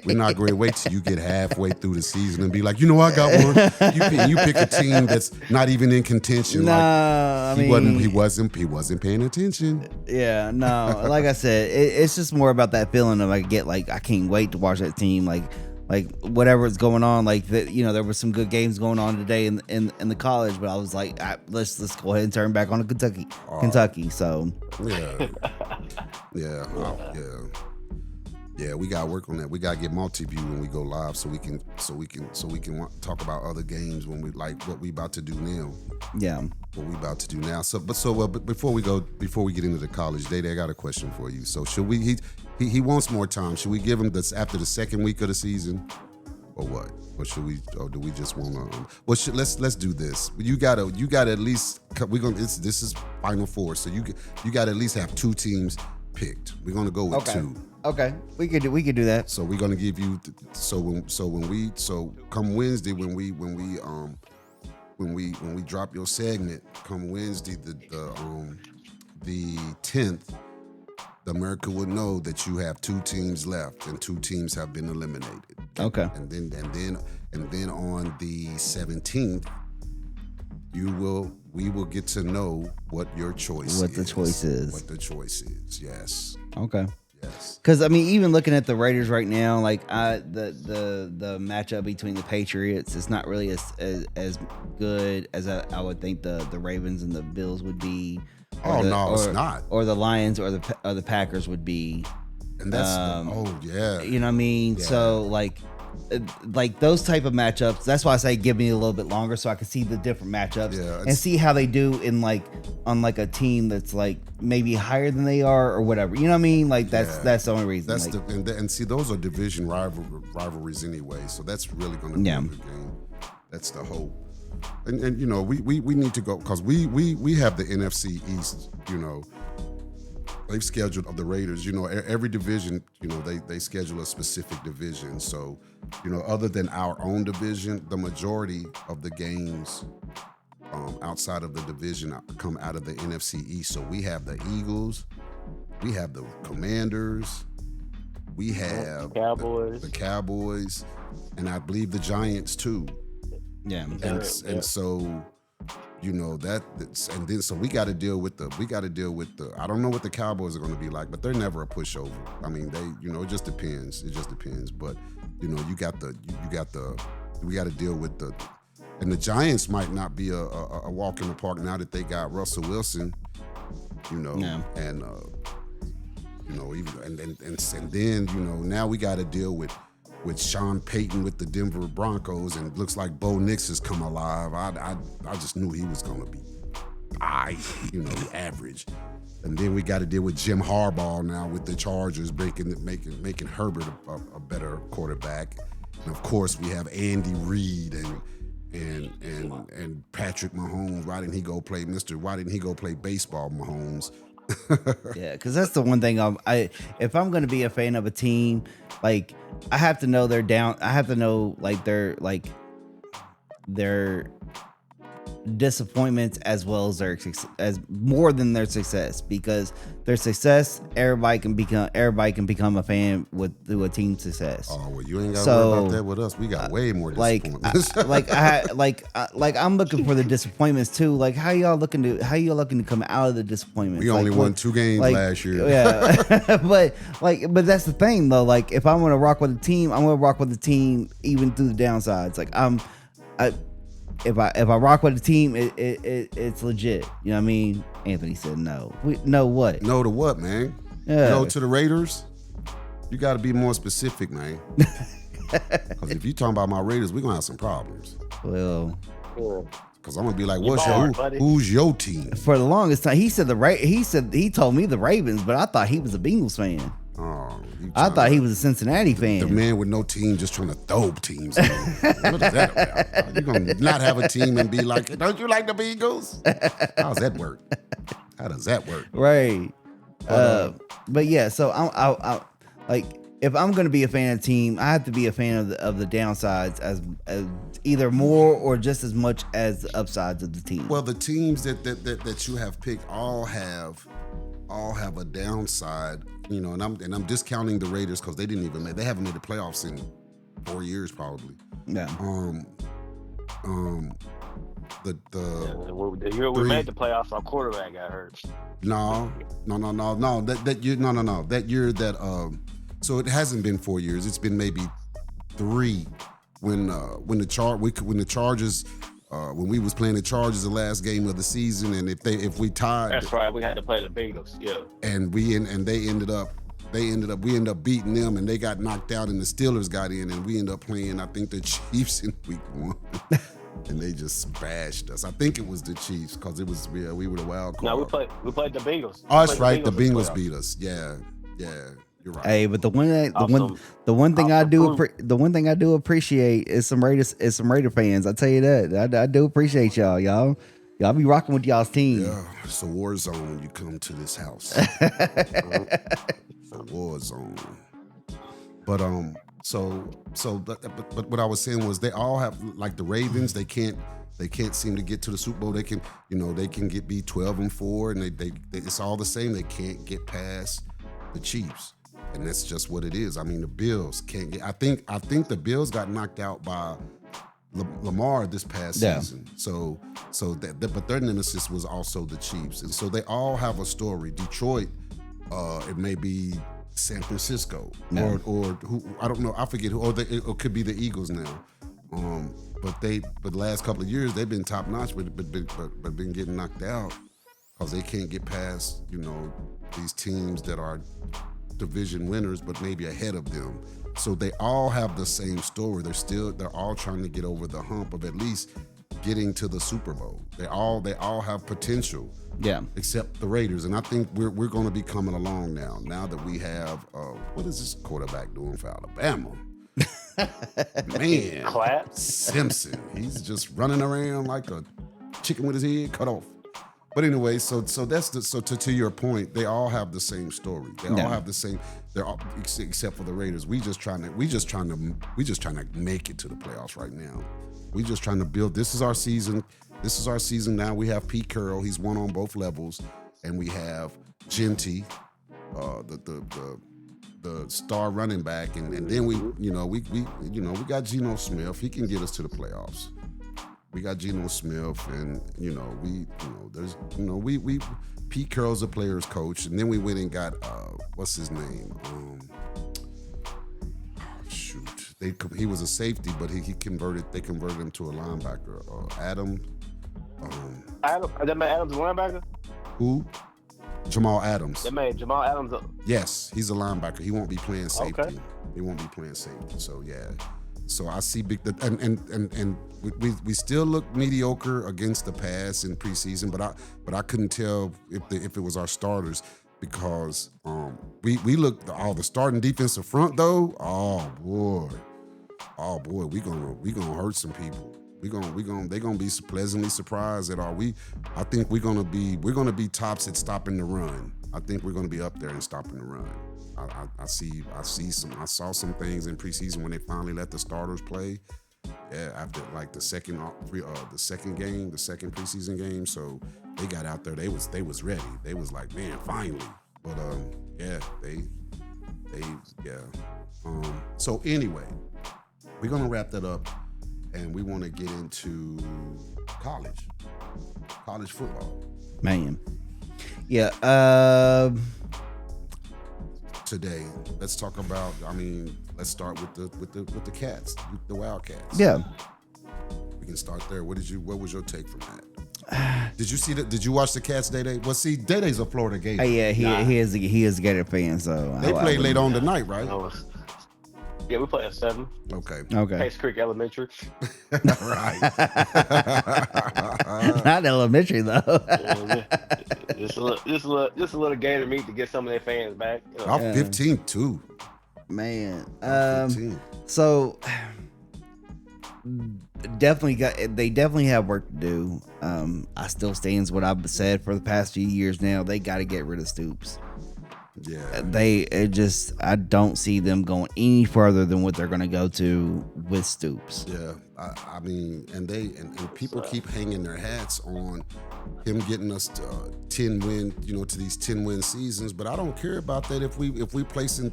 we're not going to wait till you get halfway through the season and be like, you know, I got one. You pick a team that's not even in contention. No, he wasn't paying attention. Yeah, no. Like I said, it's just more about that feeling of I can't wait to watch that team. Like whatever is going on, there were some good games going on today in the college, but I was like, let's go ahead and turn back on to Kentucky. So yeah, we got to work on that. We got to get multi-view when we go live, so we can talk about other games when we like what we about to do now. Yeah, what we about to do now. So before we get into the college day, I got a question for you. So should we? He wants more time. Should we give him this after the second week of the season, or what? Or should we? Or do we just want to? Let's do this. You gotta at least. This is Final Four, so you got to at least have 2 teams picked. We're gonna go with 2. Okay, we could do that. So we're gonna give you. So come Wednesday when we drop your segment, come Wednesday the 10th. The America would know that you have 2 teams left and 2 teams have been eliminated. Okay. And then on the 17th, we will get to know what your choice is. What the choice is. Yes. Okay. Yes. Because I mean, even looking at the Raiders right now, the matchup between the Patriots is not really as good as I would think the Ravens and the Bills would be. It's not. Or the Lions or the Packers would be. And that's you know what I mean? Yeah. So like those type of matchups, that's why I say give me a little bit longer so I can see the different matchups and see how they do on a team that's like maybe higher than they are or whatever. You know what I mean? Like that's the only reason. And see, those are division rivalries anyway. So that's really going to be a good game. That's the hope. And you know, we need to go because we have the NFC East, you know. They've scheduled of the Raiders, you know, every division, you know, they schedule a specific division. So, you know, other than our own division, the majority of the games outside of the division come out of the NFC East. So we have the Eagles, we have the Commanders, we have the Cowboys, and I believe the Giants too. Yeah. And so, you know, so we got to deal with the I don't know what the Cowboys are going to be like, but they're never a pushover. I mean, it just depends. But, you know, we got to deal with and the Giants might not be a walk in the park now that they got Russell Wilson, you know, and, you know, even, and then, you know, now we got to deal with Sean Payton with the Denver Broncos, and it looks like Bo Nix has come alive. I just knew he was going to be average. And then we got to deal with Jim Harbaugh now with the Chargers making Herbert a better quarterback. And of course we have Andy Reid and Patrick Mahomes. Why didn't he go play baseball, Mahomes? Yeah, because that's the one thing if I'm going to be a fan of a team, like I have to know they're down. I have to know their disappointments as well as as more than their success, because their success everybody can become a fan through a team success. Oh well, you ain't got to worry about that with us. We got way more disappointments. I'm looking for the disappointments too. Like how y'all looking to come out of the disappointments? We only won 2 games last year. Yeah, but that's the thing though. Like if I'm gonna rock with a team, I'm gonna rock with the team even through the downsides. Like if I rock with the team, it's legit. You know what I mean? Anthony said no. No what? No to what, man? Yeah. No to the Raiders? You got to be more specific, man. Because if you talking about my Raiders, we're gonna have some problems. Well, Because I'm gonna be like, You what's barred, buddy. who's your team? for the longest time, he told me the Ravens, but I thought he was a Bengals fan. Oh, I thought he was a Cincinnati the fan. man with no team just trying to throw teams. In. What is that about? You gonna not have a team and be like, don't you like the Bengals? How's that work? How does that work? Right. But yeah, so I like if I'm going to be a fan of the team, I have to be a fan of the downsides as either more or just as much as the upsides of the team. Well, the teams that you have picked all have a downside, you know, and I'm discounting the Raiders because they haven't made the playoffs in 4 years probably. Yeah. The The year we made the playoffs, our quarterback got hurt. No. That year that so it hasn't been 4 years. It's been maybe 3 when the Chargers when we was playing the Chargers the last game of the season, and if we tied, That's right. We had to play the Bengals. Yeah. and we ended up beating them, and they got knocked out, and the Steelers got in, and we ended up playing I think the Chiefs in week 1. And they just bashed us. I think it was the Chiefs because we were the wild card. No, we played the Bengals. Oh, that's right. The in Bengals playoffs. beat us. Yeah, you're right. Hey, but the one thing I Awesome. do appreciate is some Raider fans. I tell you that I do appreciate y'all be rocking with y'all's team. Yeah, it's a war zone when you come to this house. It's a war zone. But but what I was saying was they all have, like the Ravens, they can't seem to get to the Super Bowl. They can be 12-4, and it's all the same. They can't get past the Chiefs, and that's just what it is. I mean, the Bills can't get. I think the Bills got knocked out by Lamar this past season. But their nemesis was also the Chiefs, and so they all have a story. Detroit, it may be San Francisco, or who, I don't know, I forget who, or it could be the Eagles now. But the last couple of years they've been top notch, but been getting knocked out because they can't get past, you know, these teams that are division winners, but maybe ahead of them. So they all have the same story. They're all trying to get over the hump of at least getting to the Super Bowl. They all have potential. Yeah. Except the Raiders, and I think we're going to be coming along now that we have what is this quarterback doing for Alabama? Man, Clap. Simpson, he's just running around like a chicken with his head cut off. But anyway, so that's to your point, they all have the same story. They all have the same. They're all, except for the Raiders. We just trying to make it to the playoffs right now. We just trying to build. This is our season. This is our season now. We have Pete Carroll. He's won on both levels, and we have Genty, the star running back, and then we got Geno Smith. He can get us to the playoffs. We got Geno Smith, and Pete Carroll's a player's coach, and then we went and got what's his name? He was a safety, but they converted him to a linebacker. Adam. That made Adams a linebacker? Who? Jamal Adams. That made Jamal Adams a... Yes, he's a linebacker. He won't be playing safety. Okay. He won't be playing safety. So yeah. So I see big and we still look mediocre against the pass in preseason, but I couldn't tell if it was our starters because we looked all the starting defensive front though. Oh boy, we gonna hurt some people. They're gonna be pleasantly surprised at all. I think we're gonna be tops at stopping the run. I think we're gonna be up there in stopping the run. I saw some things in preseason when they finally let the starters play. Yeah, after like the second preseason game, so they got out there. They was ready. They was like, man, finally. But so anyway, we're gonna wrap that up. And we want to get into college football. Man. Yeah. Today, let's talk about. Let's start with the Cats, the Wildcats. Yeah. We can start there. What was your take from that? Did you see that? Did you watch the Cats, Day? Well, see, Day's a Florida Gator. Yeah, he is a Gator fan, so they played late on tonight, right? Yeah, we play at 7. Okay. Okay. Pace Creek Elementary. Right. Not elementary though. Yeah, just a little gator meat to get some of their fans back. You know. I'm 15 too. Man. I'm 15. So they definitely have work to do. I still stands what I've said for the past few years now. They got to get rid of Stoops. Yeah. I don't see them going any further than what they're going to go to with Stoops. Yeah, I mean, and people keep hanging their hats on him getting us to 10 win, to these 10-win seasons. But I don't care about that if we place in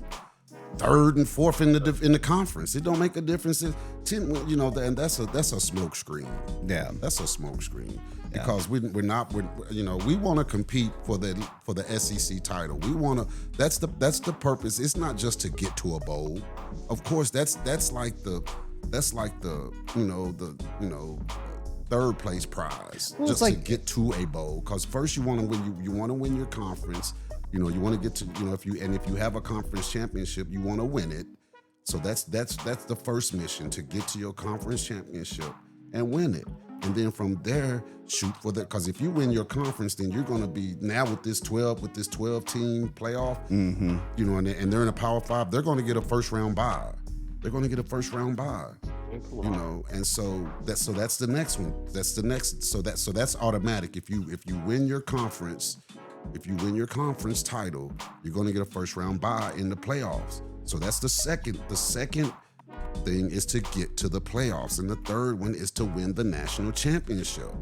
third and fourth in the conference. It don't make a difference. 10, and that's a smoke screen. Yeah, that's a smoke screen. Because we want to compete for the SEC title. We want to. That's the purpose. It's not just to get to a bowl. Of course, that's like the third place prize, well, just to get to a bowl. Because first you want to win. You want to win your conference. You want to get to if you have a conference championship, you want to win it. So that's the first mission, to get to your conference championship and win it. And then from there, shoot for that. Because if you win your conference, then you're going to be now with this 12 team playoff. Mm-hmm. And they're in a Power 5. They're going to get a first round bye. And so that's the next one. That's the next. So that's automatic. If you win your conference, title, you're going to get a first round bye in the playoffs. So that's the second thing is to get to the playoffs, and the third one is to win the national championship.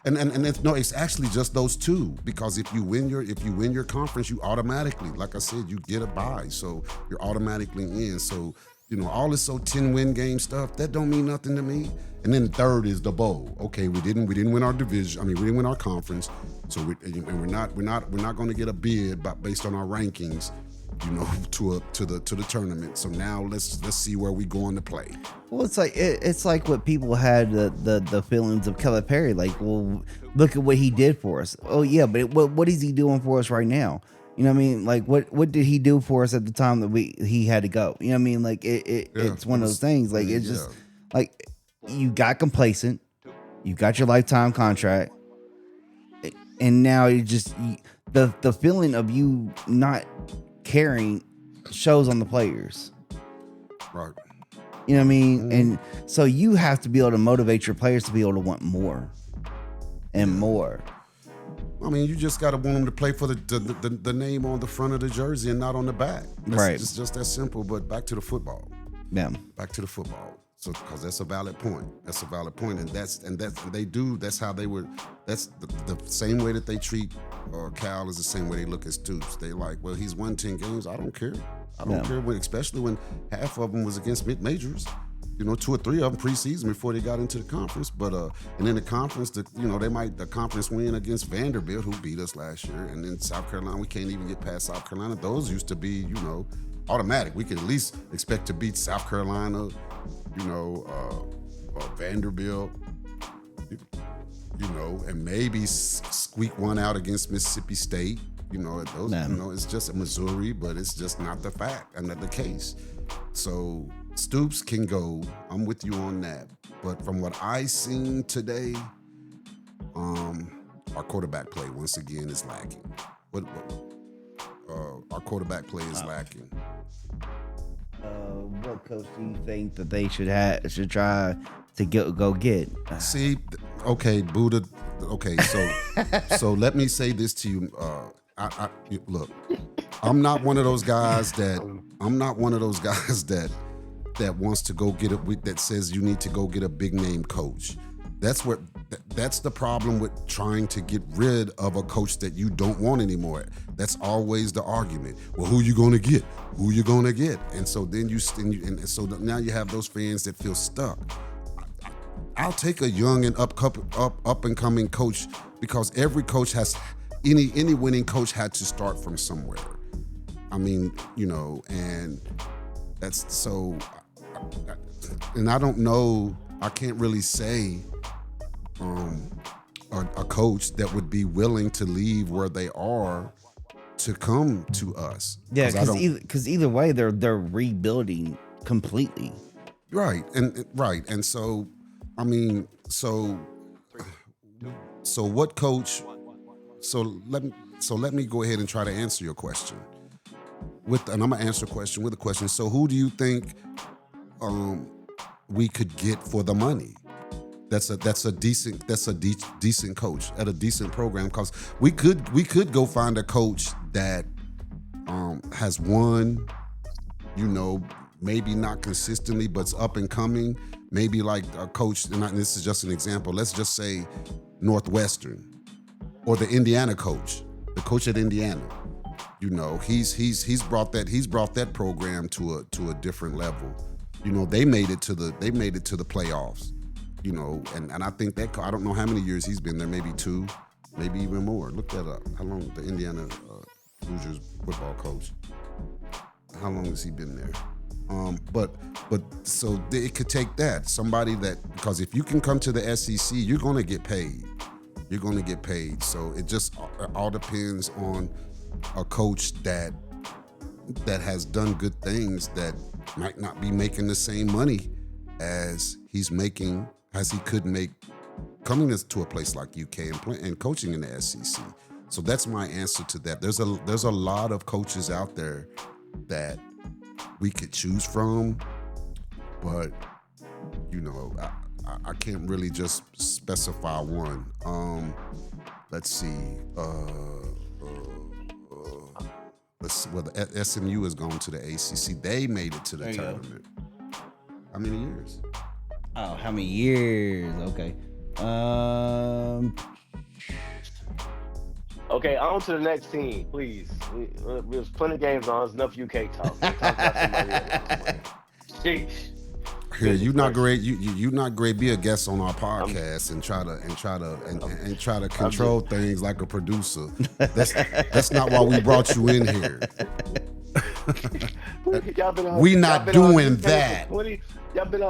And it's actually just those two, because if you win your conference, you automatically, like I said, you get a bye, so you're automatically in. So all this 10-win game stuff, that don't mean nothing to me. And then third is the bowl. Okay, we didn't win our division. I mean, we didn't win our conference, so we're not going to get a bid based on our rankings, to the tournament. So now let's see where we going to play. Well, it's like what people had the feelings of Calipari. Like, well, look at what he did for us. Oh yeah, but what is he doing for us right now? You know what I mean? Like, what did he do for us at the time that he had to go? You know what I mean? Like, it's one of those things. Like, it's just like you got complacent, you got your lifetime contract, and now the feeling of you not caring shows on the players. Right. You know what I mean? And so you have to be able to motivate your players to be able to want more and more. I mean, you just got to want them to play for the name on the front of the jersey and not on the back. Right. It's just that simple. But back to the football. Yeah. Back to the football. So, because that's a valid point. And that's how they would. That's the same way that they treat Cal is the same way they look at Stoops. They like, well, he's won 10 games. I don't care. Especially when half of them was against mid-majors. 2 or 3 of them preseason before they got into the conference. But and then the conference, the conference win against Vanderbilt, who beat us last year, and then South Carolina, we can't even get past South Carolina. Those used to be, automatic. We could at least expect to beat South Carolina, Vanderbilt, and maybe squeak one out against Mississippi State. It's just Missouri, but it's just not the fact and not the case. So Stoops can go. I'm with you on that. But from what I seen today, our quarterback play once again is lacking. Our quarterback play is lacking. What coach do you think that they should try to go get? See, okay, Buddha. Okay, so let me say this to you. Look, I'm not one of those guys that wants to go get that says you need to go get a big name coach. That's the problem with trying to get rid of a coach that you don't want anymore. That's always the argument. Well, who you gonna get? And so then so now you have those fans that feel stuck. I'll take a young and up and coming coach, because every coach has any winning coach had to start from somewhere. I mean, and that's so. And I don't know. I can't really say a coach that would be willing to leave where they are to come to us. Yeah, because either way, they're rebuilding completely. Right. And so, I mean, so what coach? So let me go ahead and try to answer your question. And I'm gonna answer a question with a question. So who do you think we could get for the money? That's a decent coach at a decent program, because we could go find a coach that has won, maybe not consistently, but's up and coming. Maybe like a coach, and this is just an example. Let's just say Northwestern or the Indiana coach, the coach at Indiana. He's brought that program to a different level. They made it to the playoffs. And I think that, I don't know how many years he's been there, maybe 2, maybe even more. Look that up. How long the Indiana Hoosiers football coach? How long has he been there? But so it could take that, somebody that, because if you can come to the SEC, you're going to get paid. You're going to get paid. So it just all depends on a coach that has done good things, that might not be making the same money as he could make coming to a place like UK and coaching in the SEC. So that's my answer to that. There's a lot of coaches out there that we could choose from, but I can't really just specify one. Let's see. The SMU has gone to the ACC. They made it to the tournament. How many years? Oh, how many years? Okay. Okay, on to the next team, please. There's plenty of games on. There's enough UK talk. We'll talk about somebody else. Sheesh. Here, you not great. You not great. Be a guest on our podcast and try to control things like a producer. That's not why we brought you in here. We not doing that. Y'all been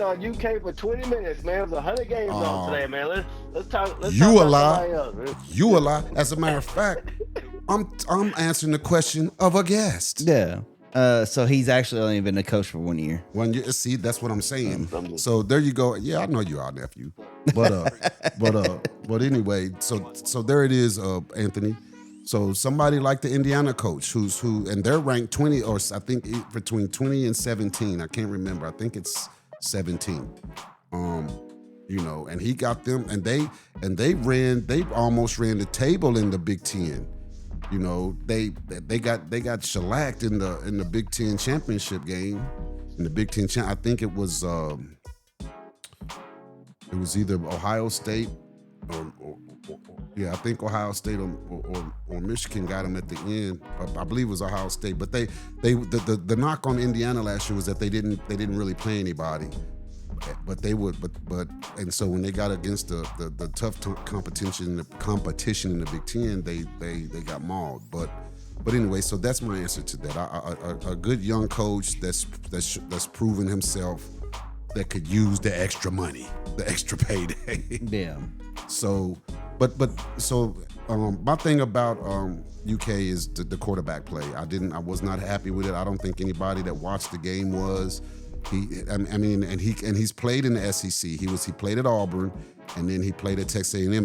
on UK for 20 minutes, man. There's 100 games on today, man. Let's talk. You a lie. You a lie. As a matter of fact, I'm answering the question of a guest. Yeah. So he's actually only been a coach for 1 year. 1 year. See, that's what I'm saying. So there you go. Yeah, I know you are, nephew. But anyway, so there it is, Anthony. So somebody like the Indiana coach, who and they're ranked 20, or I think between 20 and 17. I can't remember. I think it's 17. And he got them, and they almost ran the table in the Big Ten. They got shellacked in the Big Ten championship game. In the Big Ten I think it was either Ohio State or I think Ohio State or Michigan got them at the end. I believe it was Ohio State. But the knock on Indiana last year was that they didn't really play anybody. But they would, and so when they got against the tough competition in the Big Ten, they got mauled. But anyway, so that's my answer to that. A good young coach that's proven himself, that could use the extra money, the extra payday. Yeah. So, my thing about UK is the quarterback play. I was not happy with it. I don't think anybody that watched the game was. He's played in the SEC. He played at Auburn, and then he played at Texas A&M.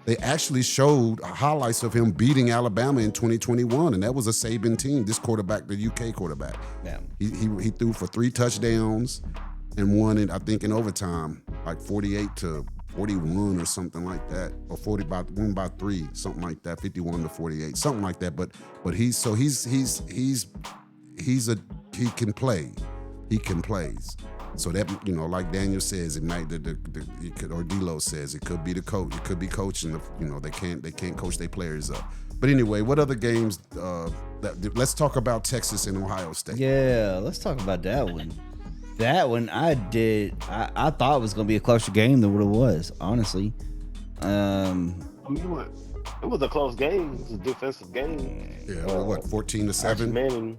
They actually showed highlights of him beating Alabama in 2021, and that was a Saban team. This quarterback, the UK quarterback, yeah, he threw for 3 touchdowns and won it, I think, in overtime, like 48-41 or something like that, or 1 by 3, something like that, 51-48, something like that. But he can play. He can play. So that, like Daniel says, it might or D'Lo says, it could be the coach. It could be coaching. They can't coach their players up. But anyway, what other games? Let's talk about Texas and Ohio State. Yeah, let's talk about that one. That one I thought it was going to be a closer game than what it was, honestly. It was a close game. It was a defensive game. Yeah, 14-7? Arch Manning,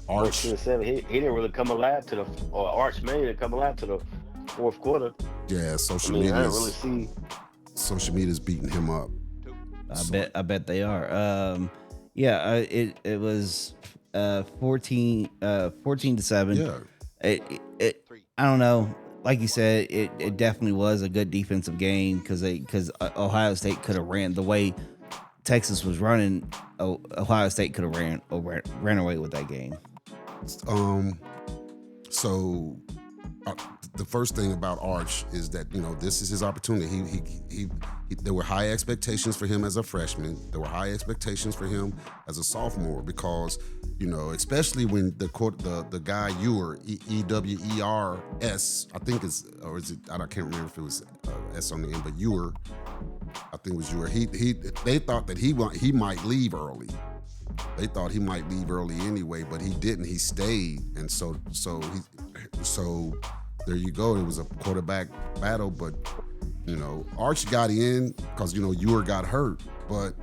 Arch 14-7. He didn't really come alive Arch Manning didn't come alive to the fourth quarter. Yeah, I didn't really see. Social media's beating him up. I bet they are. It was 14-7. Yeah. I don't know. Like you said, it definitely was a good defensive game because Ohio State could have ran the way Texas was running. Ohio State could have ran away with that game. So the first thing about Arch is that, you know, this is his opportunity. He there were high expectations for him as a freshman. There were high expectations for him as a sophomore because, you know, especially when the guy Ewers, E-W-E-R-S, I think it's, or is it, I can't remember if it was S on the end, but Ewers, I think it was Ewers. They thought that he might leave early. They thought he might leave early anyway, but he didn't. He stayed, and so there you go. It was a quarterback battle, but you know, Arch got in because, you know, Ewers got hurt. But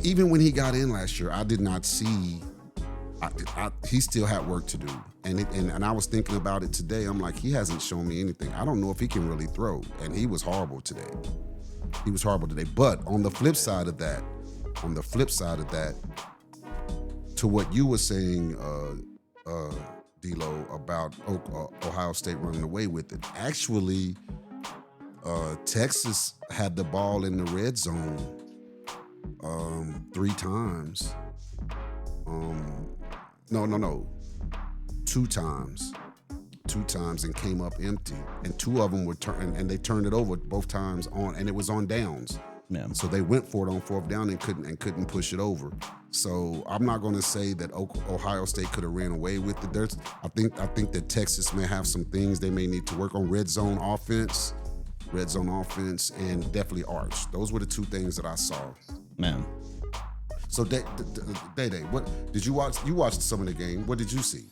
even when he got in last year, I did not see. He still had work to do, and I was thinking about it today. I'm like, he hasn't shown me anything. I don't know if he can really throw, and he was horrible today. But on the flip side of that, to what you were saying, D-Lo, about Ohio State running away with it. Actually, Texas had the ball in the red zone 3 times. No. 2 times. 2 times and came up empty. And 2 of them were and they turned it over both times and it was on downs. Yeah. So they went for it on 4th down and couldn't push it over. So I'm not going to say that Ohio State could have ran away with it. I think that Texas may have some things they may need to work on. Red zone offense, and definitely Arch. Those were the 2 things that I saw. Man. So Day, what did you watch? You watched some of the game. What did you see?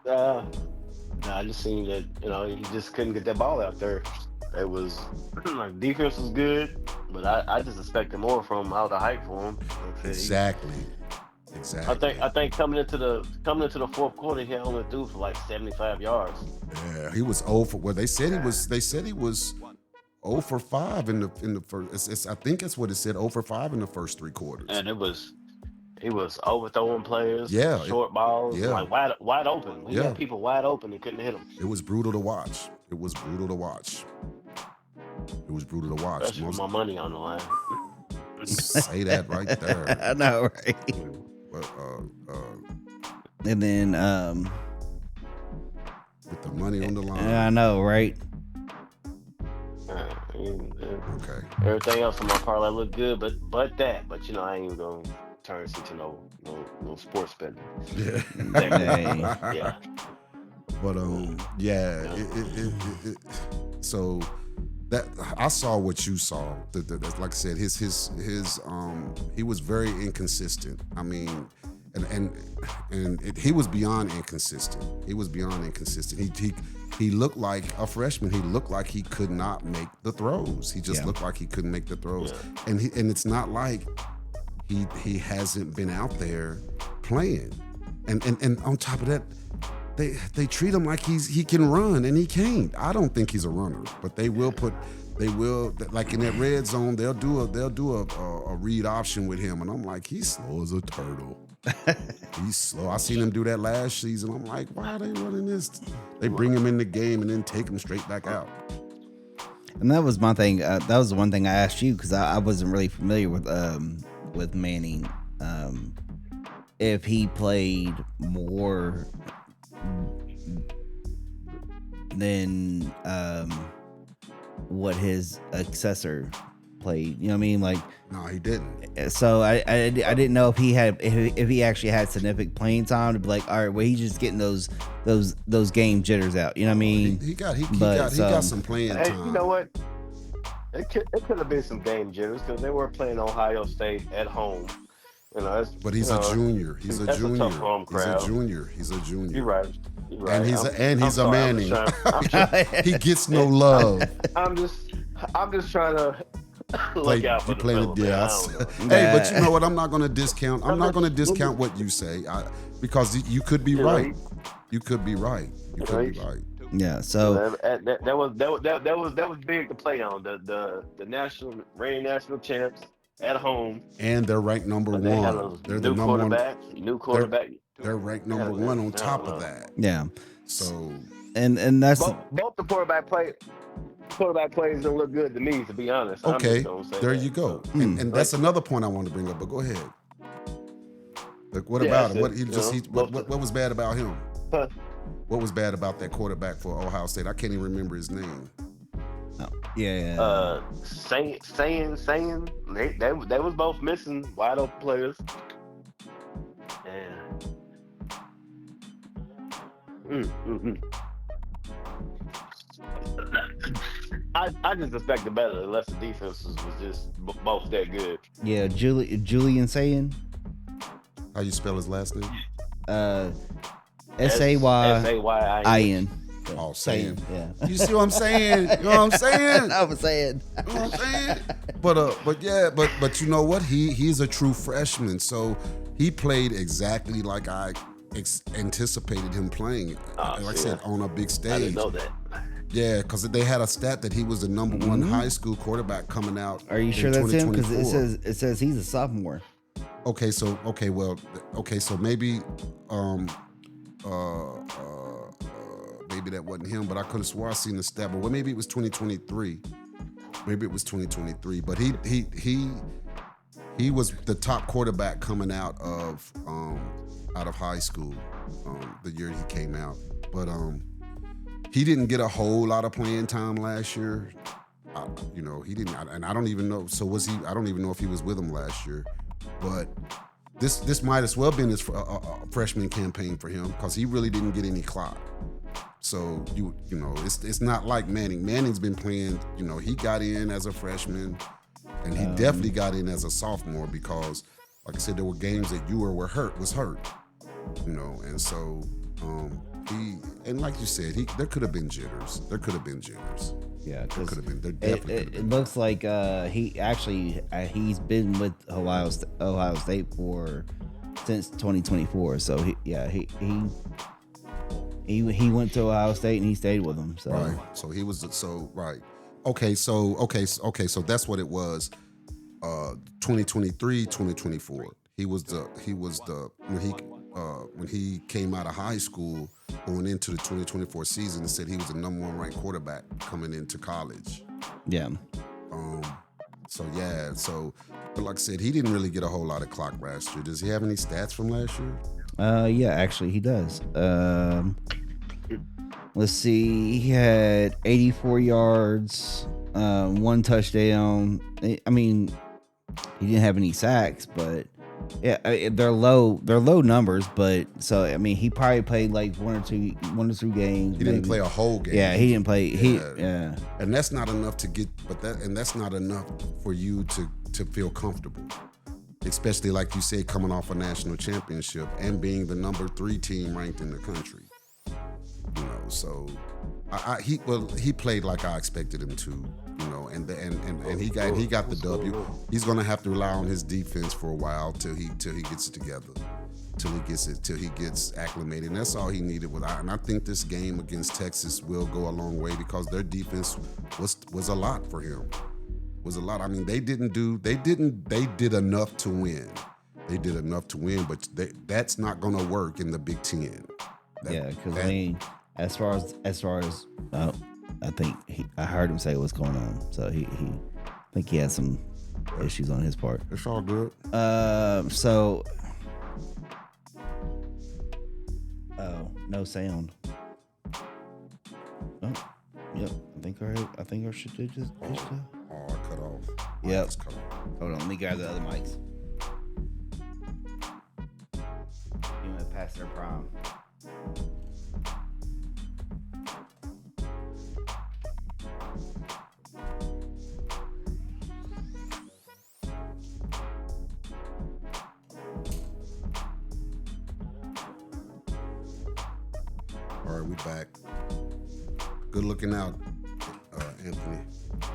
I just seen that, you know, he just couldn't get that ball out there. It was like defense was good, but I just expected more from him. I was hype for him. Exactly. I think coming into the 4th quarter, he only threw for like 75 yards. Yeah, he was 0 for. Well, they said he was 0 for 5 in the first. I think that's what it said. 0 for 5 in the first 3 quarters. And he was overthrowing players. Yeah, short balls. Yeah, like wide open. He had people wide open and couldn't hit them. It was brutal to watch. Especially with my money on the line. Say that right there. I know, right? And then with the money on the line. I know, right? Okay. Everything else on my parlay looked good, but you know, I ain't even gonna turn this into no sports betting. Yeah. Yeah. But so that I saw what you saw. Like I said, his he was very inconsistent. I mean, he was beyond inconsistent. He looked like a freshman. He looked like he could not make the throws. He just looked like he couldn't make the throws. Yeah. And it's not like he hasn't been out there playing. And on top of that, they treat him like he can run, and he can't. I don't think he's a runner, but they will like in that red zone. They'll do a read option with him, and I'm like, he's slow as a turtle. He's slow. I seen him do that last season. I'm like, why are they running this? They bring him in the game and then take him straight back out. And that was my thing. That was the one thing I asked you because I wasn't really familiar with Manning. If he played more than what his successor played, you know what I mean? Like, no, he didn't. So I didn't know if he actually had significant playing time to be like, all right, well, he's just getting those game jitters out. You know what I mean? He got some playing time. Hey, you know what? It could have been some game jitters because they were playing Ohio State at home. You know, but he's a junior. He's a junior. He's a junior. You're right. And he's a Manning. He gets no love. I'm just trying to look out for the fellow, Hey, but you know what? I'm not going to discount. I'm not going to discount what you say because you could be right. You could be right. Yeah. So that was big to play on. The reigning national champs at home. And they're ranked number But they had one. a They're the new number one. quarterback. They're ranked Yeah, number one on yeah, top yeah. of that. Yeah. So And that's Both the quarterback plays don't look good to me, to be honest. I'm okay, just gonna say there that. you go. So, And that's another point I want to bring up. But go ahead. Like, what Yeah, about him? that's What it, he you just know, he what was bad about him? huh. What was bad about that quarterback for Ohio State? I can't even remember his name. yeah. Saying they was both missing wide open players. And I just expected better unless the defense was just both that good. Yeah, Julian saying How you spell his last name? Sayin. Oh, saying. Yeah. You see what I'm saying? You know what I'm saying? I was saying. You know what I'm saying? But you know what? He's a true freshman, so he played exactly like I anticipated him playing. Like I said, on a big stage. I didn't know that. Yeah, because they had a stat that he was the number one high school quarterback coming out. Are you sure that's him? Because 2024. it says he's a sophomore. Okay, so maybe maybe that wasn't him, but I could have swore I seen the stat. But maybe it was 2023. Maybe it was 2023. But he was the top quarterback coming out of high school the year he came out. But he didn't get a whole lot of playing time last year. He didn't, and I don't even know. So was he? I don't even know if he was with him last year. But this might as well been his freshman campaign for him because he really didn't get any clock. So it's not like Manning. Manning's been playing. He got in as a freshman, and he definitely got in as a sophomore because, like I said, there were games that was hurt. And so and like you said, there could have been jitters. Yeah, There could have been. There definitely could have it been. looks like he's been with Ohio State since 2024. So he went to Ohio State and he stayed with them. So Right. So he was right. Okay. So that's what it was. 2023, 2024. He was the when he came out of high school going into the 2024 season and said he was the number one ranked quarterback coming into college. yeah. But like I said, he didn't really get a whole lot of clock last year. Does he have any stats from last year? Yeah, actually he does. Let's see. He had 84 yards, 1 touchdown. I mean, he didn't have any sacks, but yeah, they're low numbers. But so I mean, he probably played like one or two games. He didn't play a whole game. Yeah, he didn't play. Yeah. And that's not enough to get. That's not enough for you to feel comfortable. Especially like you said, coming off a national championship and being the number 3 team ranked in the country. So he played like I expected him to, and he got the W. He's gonna have to rely on his defense for a while till he gets it together, till he gets acclimated. And that's all he needed. And I think this game against Texas will go a long way because their defense was a lot for him. Was a lot. I mean, they did enough to win. They did enough to win, but that's not gonna work in the Big Ten. Because I mean, as far as I think I heard him say what's going on. So I think he had some issues on his part. It's all good. So no sound. Oh, yep. I think our shit just. Oh, I cut off. Yep. It's cut off. Hold on, let me grab the other mics. You want to pass their prime. All right, we back. Good looking out, Anthony. I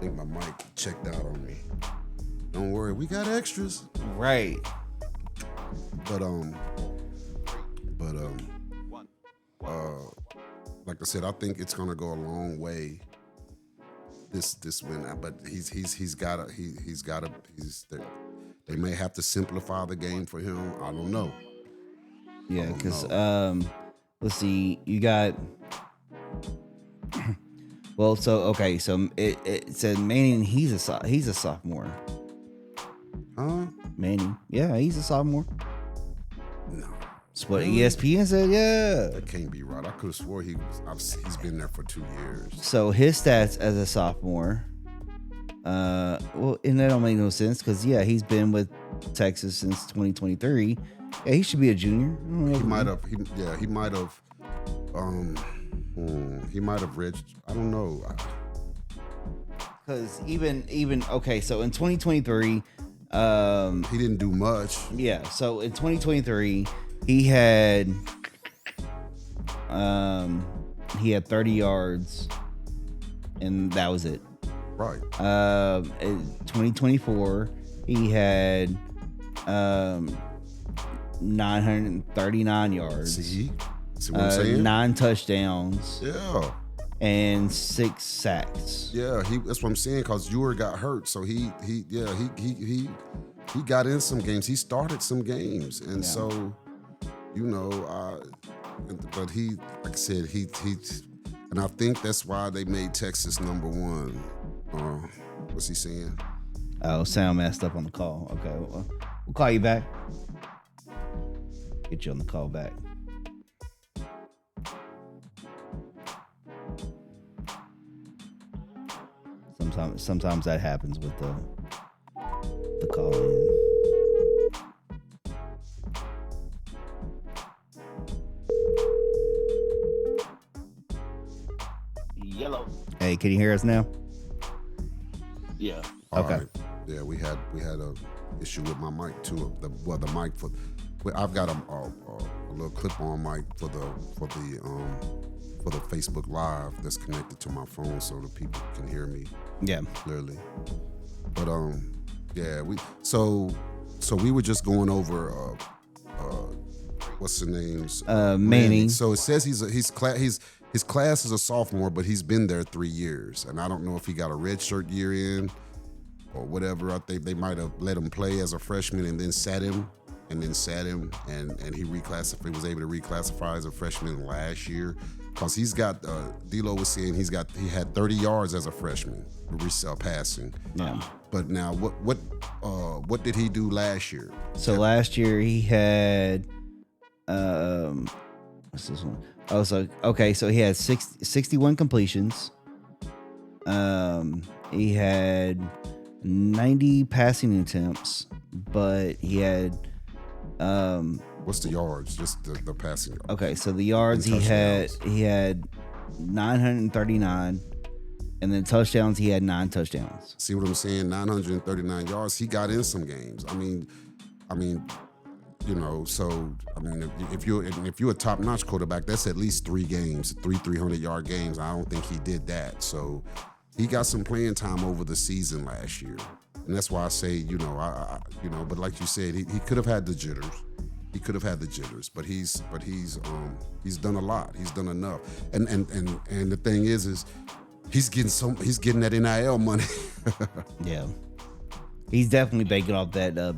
think my mic checked out on me. Don't worry, we got extras. Right. But like I said, I think it's gonna go a long way this win. But they may have to simplify the game for him. I don't know. Yeah, because let's see, you got. Well, so it said Manning. He's a sophomore. Huh? Manning, yeah, he's a sophomore. No. That's what ESPN said. Yeah. That can't be right. I could have swore he's been there for 2 years. So his stats as a sophomore. Well, and that don't make no sense because he's been with Texas since 2023. Yeah, he should be a junior. He might have. He might have. He might have reached. I don't know. Because even okay, so in 2023, He didn't do much. yeah. So in 2023, he had 30 yards, and that was it. Right. In 2024, he had 939 yards. See what I'm saying? 9 touchdowns Yeah. and 6 sacks. Yeah, that's what I'm saying. Cause Ewers got hurt, so he got in some games. He started some games, and so but he, like I said, he, and I think that's why they made Texas number 1. What's he saying? Oh, sound messed up on the call. Okay, we'll call you back. Get you on the call back. Sometimes that happens with the call in. Yellow. Hey, can you hear us now? Yeah. All Okay. right. Yeah, we had a issue with my mic too. The mic for. I've got a little clip-on mic for the Facebook Live that's connected to my phone, so the people can hear me Yeah. clearly. But we were just going over what's the names? Manning. So it says his class is a sophomore, but he's been there 3 years, and I don't know if he got a redshirt year in or whatever. I think they might have let him play as a freshman and then sat him, and he reclassified. Was able to reclassify as a freshman last year because he's got. D'Lo was saying he had 30 yards as a freshman passing. Yeah. But now what did he do last year? So last year he had what's this one? Oh, so he had 61 completions. He had 90 passing attempts, but he had What's the yards? Just the passing yards. okay, so the yards And he had touchdowns. 939, and then touchdowns he had 9 touchdowns. See what I'm saying? 939 yards. He got in some games. I mean, if you're a top-notch quarterback, that's at least 3 games, 300-yard games. I don't think he did that. So he got some playing time over the season last year, and that's why I say, but like you said, he could have had the jitters. He could have had the jitters, but he's done a lot. He's done enough, and the thing is he's getting that NIL money. Yeah, he's definitely banking off that the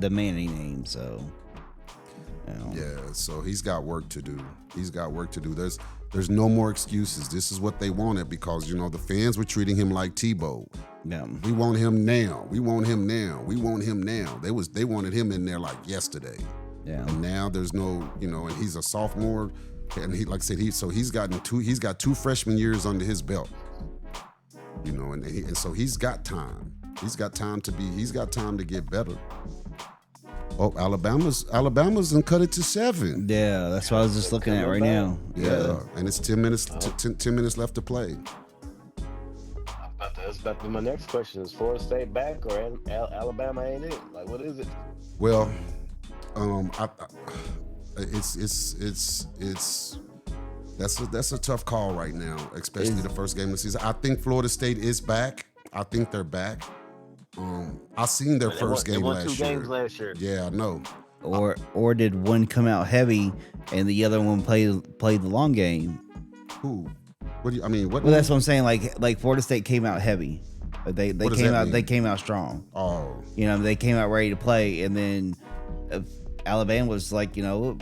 Manning name. So yeah, so he's got work to do. There's no more excuses. This is what they wanted because the fans were treating him like Tebow. yeah, We want him now. We want him now. We want him now. They wanted him in there like yesterday. yeah. And now there's no, and he's a sophomore, and he, like I said, he's got 2 freshman years under his belt, and so he's got time. He's got time to get better. Oh, Alabama's and cut it to 7. Yeah, that's what I was just looking at right now. Yeah, and it's 10 minutes. 10 minutes left to play. That's about to be my next question. Is Florida State back or Alabama ain't it? Like, what is it? Well, that's a tough call right now, especially the first game of the season. I think Florida State is back. I think they're back. I seen their first game last year. They won 2 games last year. Yeah, I know. Or did one come out heavy and the other one played the long game? Who? What do you? I mean, what? Well, that's what I'm saying. Like Florida State came out heavy. They What does came that out. mean? They came out strong. Oh, You know, they came out ready to play, and then Alabama was like, you know,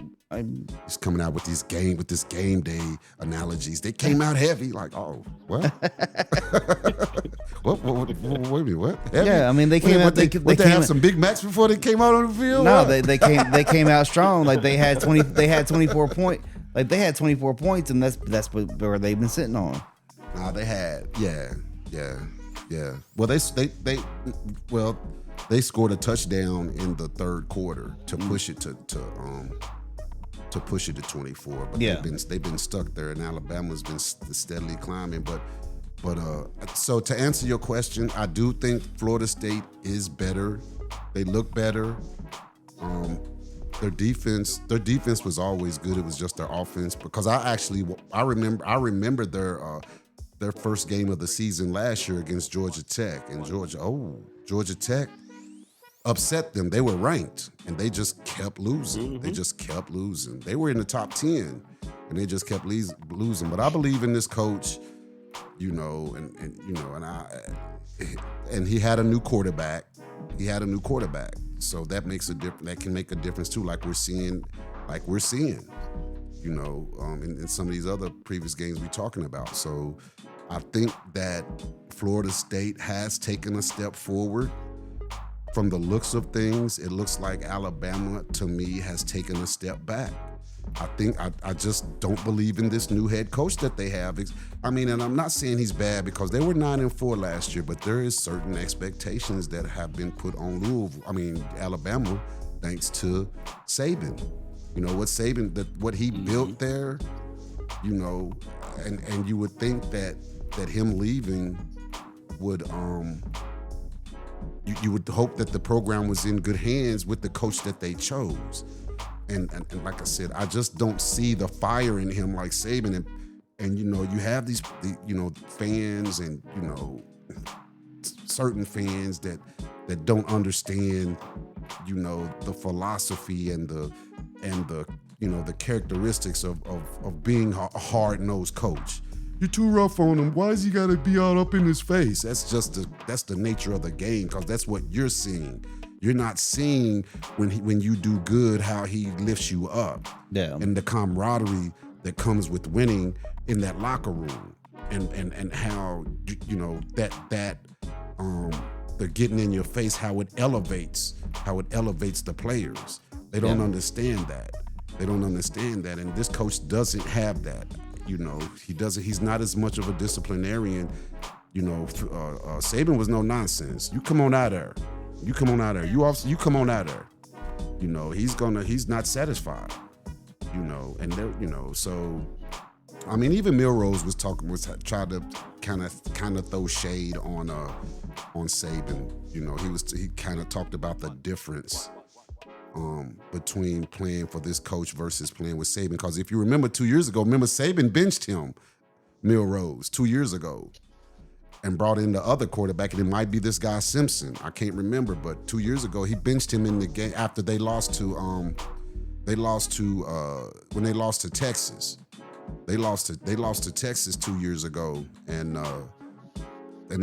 he's coming out with this game day analogies. They came out heavy. Like, oh, what? what? Wait a minute, what? Heavy? Yeah, I mean, they came out. They They have came. some Big Macs before they came out on the field. No, What? they came out strong. Like they had 24 points. Like they had 24 points, and that's where they've been sitting on. Nah, they had, yeah. Well, they scored a touchdown in the third quarter to push it to push it to 24. But Yeah. they've been stuck there, and Alabama's been steadily climbing. But so to answer your question, I do think Florida State is better. They look better. Their defense was always good. It was just their offense, because I remember their first game of the season last year against Georgia Tech, and Georgia Tech upset them. They were ranked, and they just kept losing. They just kept losing. They were in the top 10, and they just kept losing. But I believe in this coach, you know, and he had a new quarterback. So that makes a difference. That can make a difference too, like we're seeing, you know, in some of these other previous games we're talking about. So I think that Florida State has taken a step forward. From the looks of things, it looks like Alabama, to me, has taken a step back. I just don't believe in this new head coach that they have. I mean, and I'm not saying he's bad, because they were 9-4 last year, but there is certain expectations that have been put on Alabama, thanks to Saban. You know what he built there, you know, and you would think that him leaving would you would hope that the program was in good hands with the coach that they chose. And like I said, I just don't see the fire in him like Saban. And you know, you have these fans, and you know, certain fans that don't understand, you know, the philosophy and the you know, the characteristics of being a hard-nosed coach. You're too rough on him. Why is he got to be all up in his face? That's the nature of the game, because that's what you're seeing. You're not seeing when you do good how he lifts you up, and the camaraderie that comes with winning in that locker room, and how you know that they're getting in your face, how it elevates the players. They don't understand that. And this coach doesn't have that. You know, he doesn't. He's not as much of a disciplinarian. You know, Saban was no nonsense. You come on out there. You come on out there. You come on out there. You know, he's not satisfied. You know, and there, you know, so I mean, even Milrose was trying to kind of throw shade on Saban. You know, he kind of talked about the difference between playing for this coach versus playing with Saban. Because if you remember 2 years ago, Saban benched him, Milrose, 2 years ago, and brought in the other quarterback, and it might be this guy Simpson. I can't remember, but 2 years ago he benched him in the game after they lost to Texas. They lost to Texas 2 years ago, and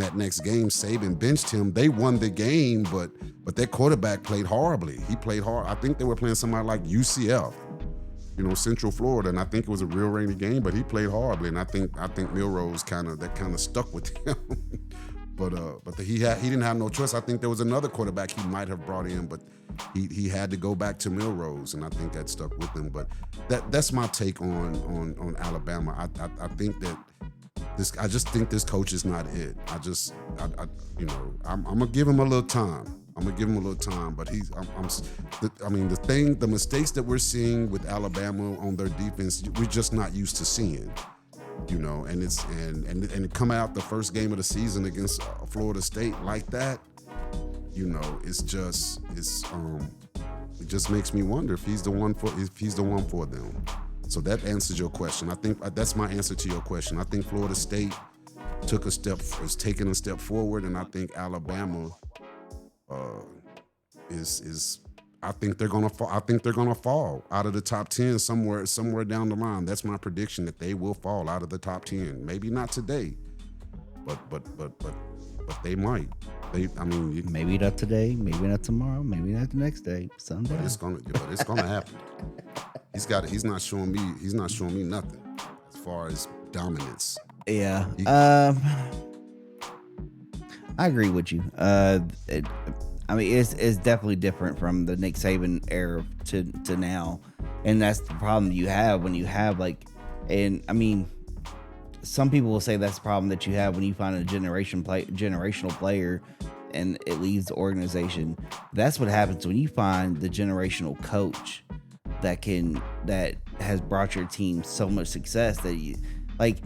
that next game Saban benched him. They won the game, but their quarterback played horribly. He played hard. I think they were playing somebody like UCF, you know, Central Florida, and I think it was a real rainy game, but he played horribly, and I think Milrose kind of stuck with him. but he didn't have no choice. I think there was another quarterback he might have brought in, but he had to go back to Milrose, and I think that stuck with him. But that's my take on Alabama. I think that I just think this coach is not it. You know, I'm gonna give him a little time. But the mistakes that we're seeing with Alabama on their defense, we're just not used to seeing. You know, and it come out the first game of the season against Florida State like that. You know, it just makes me wonder if he's the one for them. So that answers your question. I think that's my answer to your question. I think Florida State is taking a step forward, and I think Alabama is I think they're gonna fall. I think they're gonna fall out of the top 10 somewhere down the line. That's my prediction, that they will fall out of the top 10. Maybe not today, but they might. Maybe not today, maybe not tomorrow, maybe not the next day, someday. But it's gonna happen. He's not showing me nothing as far as dominance. Yeah. I agree with you. It's definitely different from the Nick Saban era to now, and that's the problem you have when you have some people will say that's the problem that you have when you find a generational player and it leaves the organization. That's what happens when you find the generational coach that has brought your team so much success that you like.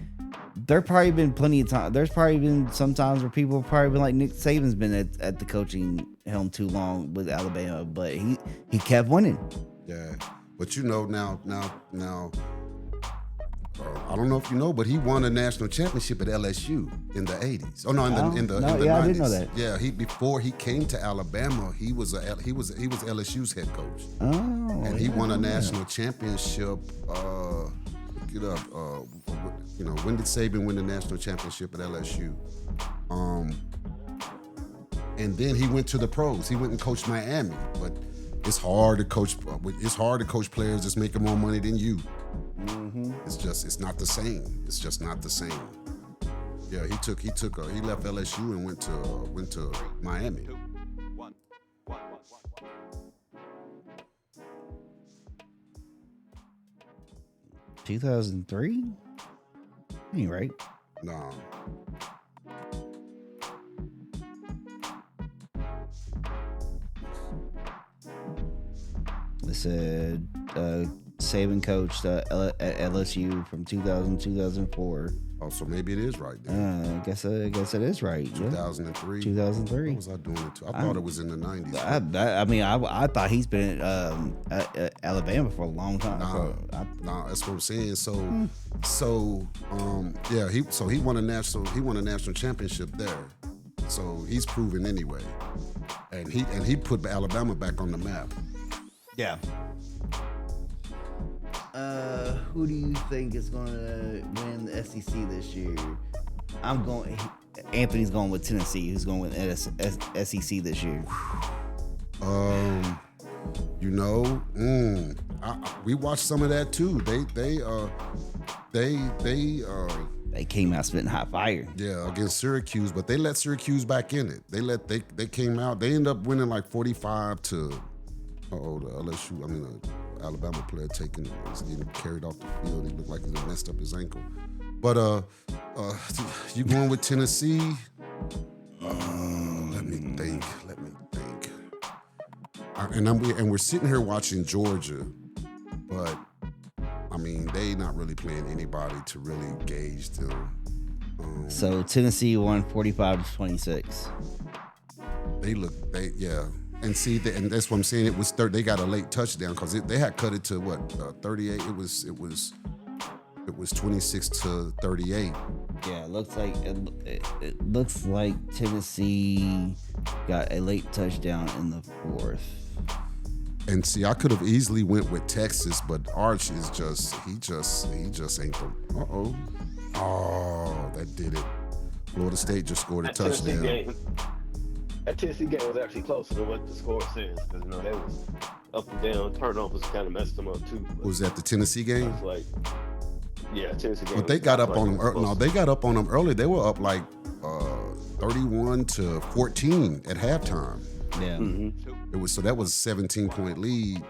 There probably been plenty of time. There's probably been some times where people have probably been like, Nick Saban's been at the coaching helm too long with Alabama, but he kept winning. Yeah, but now, I don't know if you know, but he won a national championship at LSU in the 80s. Oh no, in the 90s. I didn't know that. Yeah, before he came to Alabama, he was LSU's head coach. Oh, and he won a national championship. Look it up. When did Saban win the national championship at LSU? And then he went to the pros. He went and coached Miami. But it's hard to coach. It's hard to coach players that's making more money than you. Mm-hmm. It's not the same. It's just not the same. Yeah, he left LSU and went to Miami. 2003? You right? No. It said Saban coached at LSU from 2000 2004. Oh, so maybe it is right then. I guess it is right. 2003. 2003. What was I doing it to? I thought it was in the 90s. I thought he's been at Alabama for a long time. Nah, that's what I'm saying. He won a national championship there. So he's proven anyway. And he put Alabama back on the map. Yeah. Who do you think is going to win the SEC this year? Anthony's going with Tennessee. Who's going with SEC this year? We watched some of that too. They came out spitting hot fire. Yeah, against Syracuse, but they let Syracuse back in it. They came out. They ended up winning like 45 to. The LSU. Alabama player was getting carried off the field. He looked like he messed up his ankle. But you going with Tennessee? Let me think. And we're sitting here watching Georgia, but they not really playing anybody to really gauge them. So Tennessee won 45-26. And see, and that's what I'm saying. It was they got a late touchdown because they had cut it to 38. It was 26-38. Yeah, it looks like Tennessee got a late touchdown in the fourth. And see, I could have easily went with Texas, but Arch is he just ain't the. Oh, that did it. Florida State just scored a touchdown. That Tennessee game was actually closer than what the score says, because they was up and down. Turnovers kind of messed them up too. Was that the Tennessee game? Tennessee game. But they got up on them. No, they got up on them early. They were up like 31-14 at halftime. Yeah. Mm-hmm. That was a 17-point lead,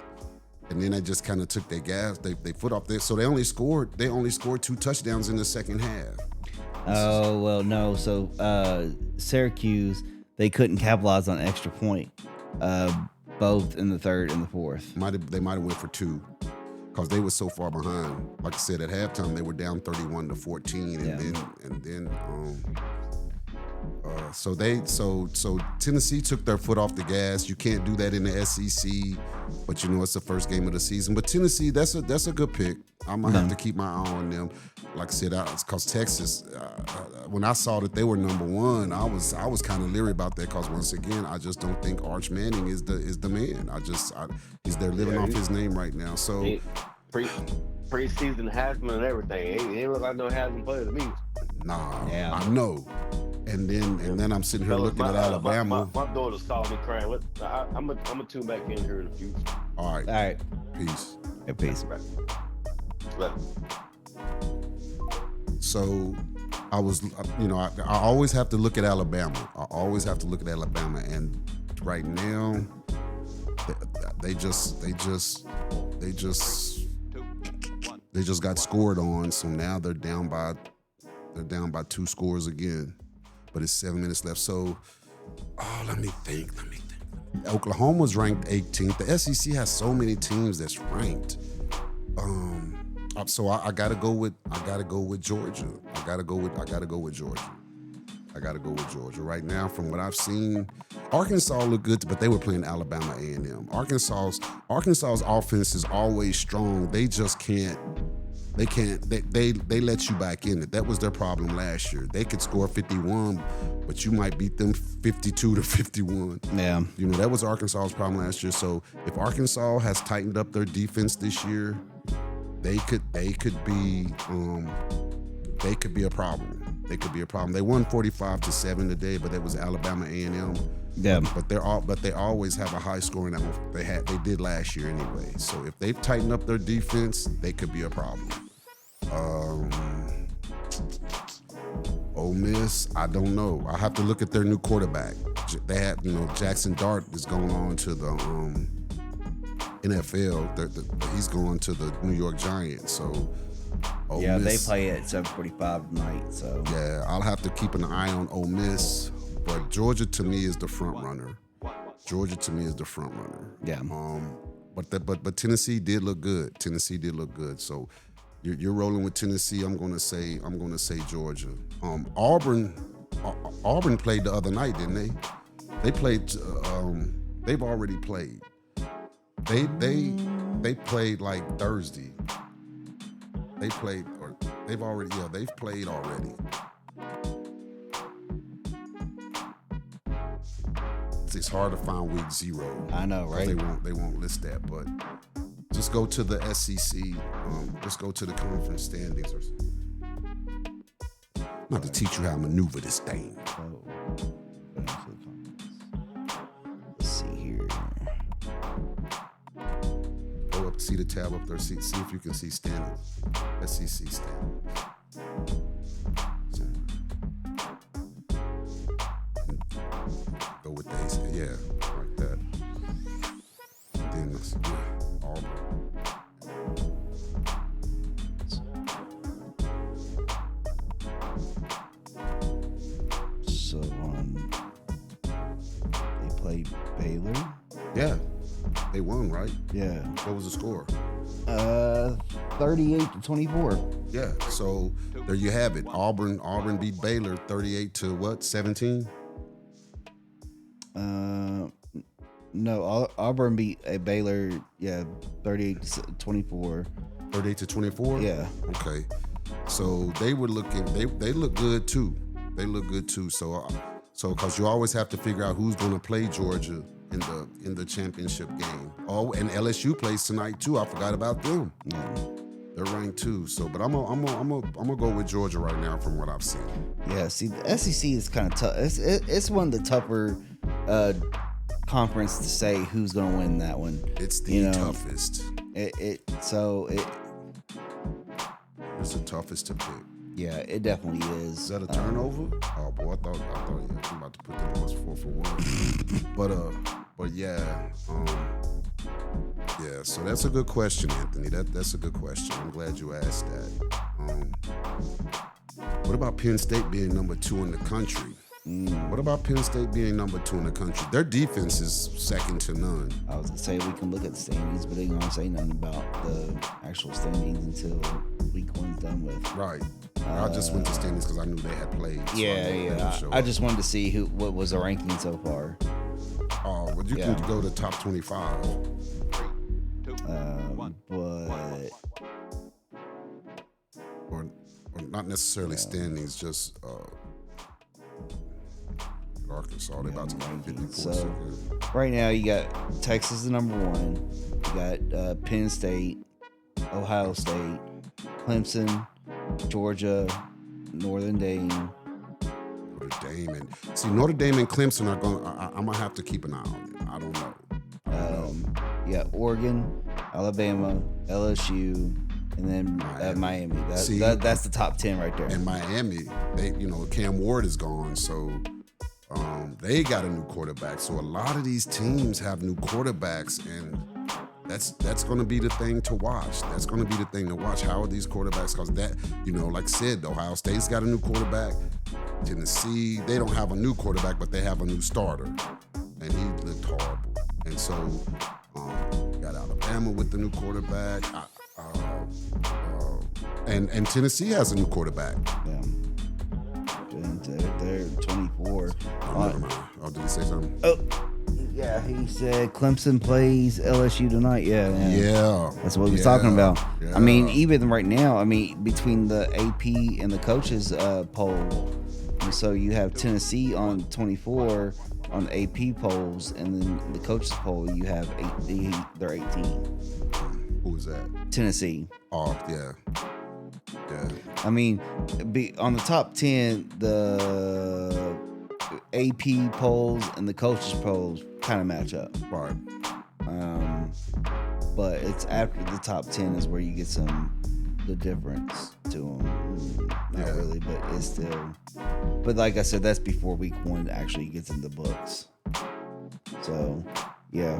and then they just kind of took their gas. They foot off there. So they only scored 2 touchdowns in the second half. Oh well, no. So Syracuse. They couldn't capitalize on an extra point, both in the third and the fourth. They might have went for 2, because they were so far behind. Like I said, at halftime they were down 31-14, and then So Tennessee took their foot off the gas. You can't do that in the SEC, but it's the first game of the season. But Tennessee, that's a good pick. I'm gonna have to keep my eye on them. Like I said, because Texas, when I saw that they were number one, I was kind of leery about that because once again, I just don't think Arch Manning is the man. He's there living off his name right now. So preseason Heisman and everything. He ain't look like no Heisman player to me. Nah, I know. And then I'm sitting here looking at Alabama. My daughter saw me crying. I'm gonna tune back in here in the future. All right. Peace. Yeah, peace. Right. So I was, I always have to look at Alabama. And right now, they just got scored on. So now they're down by 2 scores again. But it's 7 minutes left. So, let me think. Oklahoma's ranked 18th. The SEC has so many teams that's ranked. So I gotta go with Georgia. I gotta go with Georgia. Right now, from what I've seen, Arkansas look good, but they were playing Alabama A&M. Arkansas's offense is always strong. They just can't. They let you back in it. That was their problem last year. They could score 51, but you might beat them 52-51. Yeah. That was Arkansas's problem last year. So if Arkansas has tightened up their defense this year, they could be a problem. They could be a problem. They won 45-7 today, but that was Alabama A&M. Yeah. But they always have a high scoring. They did last year anyway. So if they've tightened up their defense, they could be a problem. Ole Miss, I don't know. I have to look at their new quarterback. They had, Jackson Dart is going on to the NFL. He's going to the New York Giants. So Ole Miss, they play at 7:45 tonight. So yeah, I'll have to keep an eye on Ole Miss. But Georgia to me is the front runner. Yeah. But Tennessee did look good. So you're rolling with Tennessee. I'm gonna say Georgia. Auburn played the other night, didn't they? They played. They've already played. They played like Thursday. They've played already. It's hard to find week 0. I know, right? They won't list that, but just go to the SEC. Just go to the conference standings. I'm about to teach you how to maneuver this thing. Let's see here. Go up, see the tab up there. See if you can see standings. SEC standings. Go with the AC, yeah, like that. Then Auburn. So they played Baylor. Yeah, they won, right? Yeah. What was the score? 38-24. Yeah. So there you have it. Auburn beat Baylor 38-17. No, Auburn beat Baylor. Yeah, 38-24. 38-24. Yeah. Okay. So they were looking. They look good too. So because you always have to figure out who's going to play Georgia in the championship game. Oh, and LSU plays tonight too. I forgot about them. Yeah. They're ranked too. So, but I'm gonna go with Georgia right now from what I've seen. Yeah. See, the SEC is kind of tough. It's one of the tougher conference to say who's going to win that one. It's the toughest. It's the toughest to pick. Yeah, it definitely is. Is that a turnover? Oh boy, I thought I'm about to put them on 4-for-1. But yeah, yeah. So that's a good question, Anthony. That's a good question. I'm glad you asked that. What about Penn State being number 2 in the country? What about Penn State being number 2 in the country? Their defense is second to none. I was gonna say we can look at the standings, but they ain't gonna say nothing about the actual standings until week 1's done with. Right. I just went to standings because I knew they had played. So I knew they would show I up. just wanted to see what was the ranking so far. Oh, well, you Yeah. can go to top 25. But Or not necessarily standings, just Arkansas. They're about to get 54 So- seconds. right now you got Texas the number 1. You got Penn State, Ohio State, Clemson, Georgia, Northern Dame. Notre Dame and Clemson are going. I'm gonna have to keep an eye on them. I don't know. You got Oregon, Alabama, LSU, and then Miami. That's the top 10 right there. And Miami, Cam Ward is gone, so they got a new quarterback. So a lot of these teams have new quarterbacks, and that's going to be the thing to watch. That's going to be the thing to watch. How are these quarterbacks? Because that, like I said, Ohio State's got a new quarterback. Tennessee, they don't have a new quarterback, but they have a new starter, and he looked horrible. And so got Alabama with the new quarterback, and Tennessee has a new quarterback. Yeah. And they're 24. Oh, never mind. Oh, did he say something? Oh, yeah, he said Clemson plays LSU tonight. Yeah. That's what we was talking about. Yeah. I mean, even right now, between the AP and the coaches poll, and so you have Tennessee on 24 on the AP polls, and then the coaches poll, you have they're 18. Who is that? Tennessee. Oh, yeah. Yeah. On the top 10, the AP polls and the coaches polls kind of match up. Right. But it's after the top 10 is where you get the difference to them. Not Yeah. really, but it's still. But like I said, that's before week 1 actually gets in the books. So, yeah.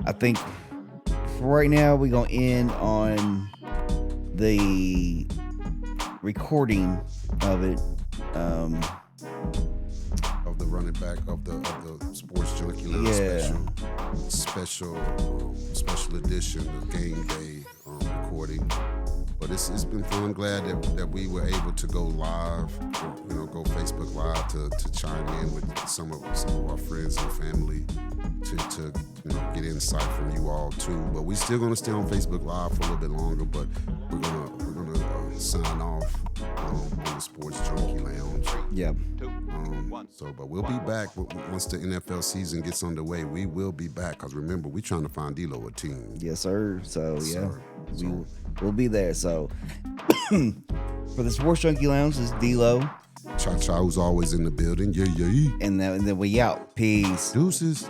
I think for right now, we're going to end on the recording of it. Of the running back of the Sports Junkie Lounge special edition of Game Day recording. But it's been fun. I'm glad that we were able to go live, go Facebook Live to chime in with some of our friends and family to get insight from you all too. But we still gonna stay on Facebook Live for a little bit longer. But we're gonna sign off on the Sports Junkie Lounge. Yep. But we'll be back once the NFL season gets underway. We will be back because remember, we're trying to find D-Lo a team. Yes, sir. So, Yes, yeah, sir. we'll be there. So, for the Sports Junkie Lounge, this is D-Lo. Cha-Cha, who's always in the building. Yeah. And then we out. Peace. Deuces.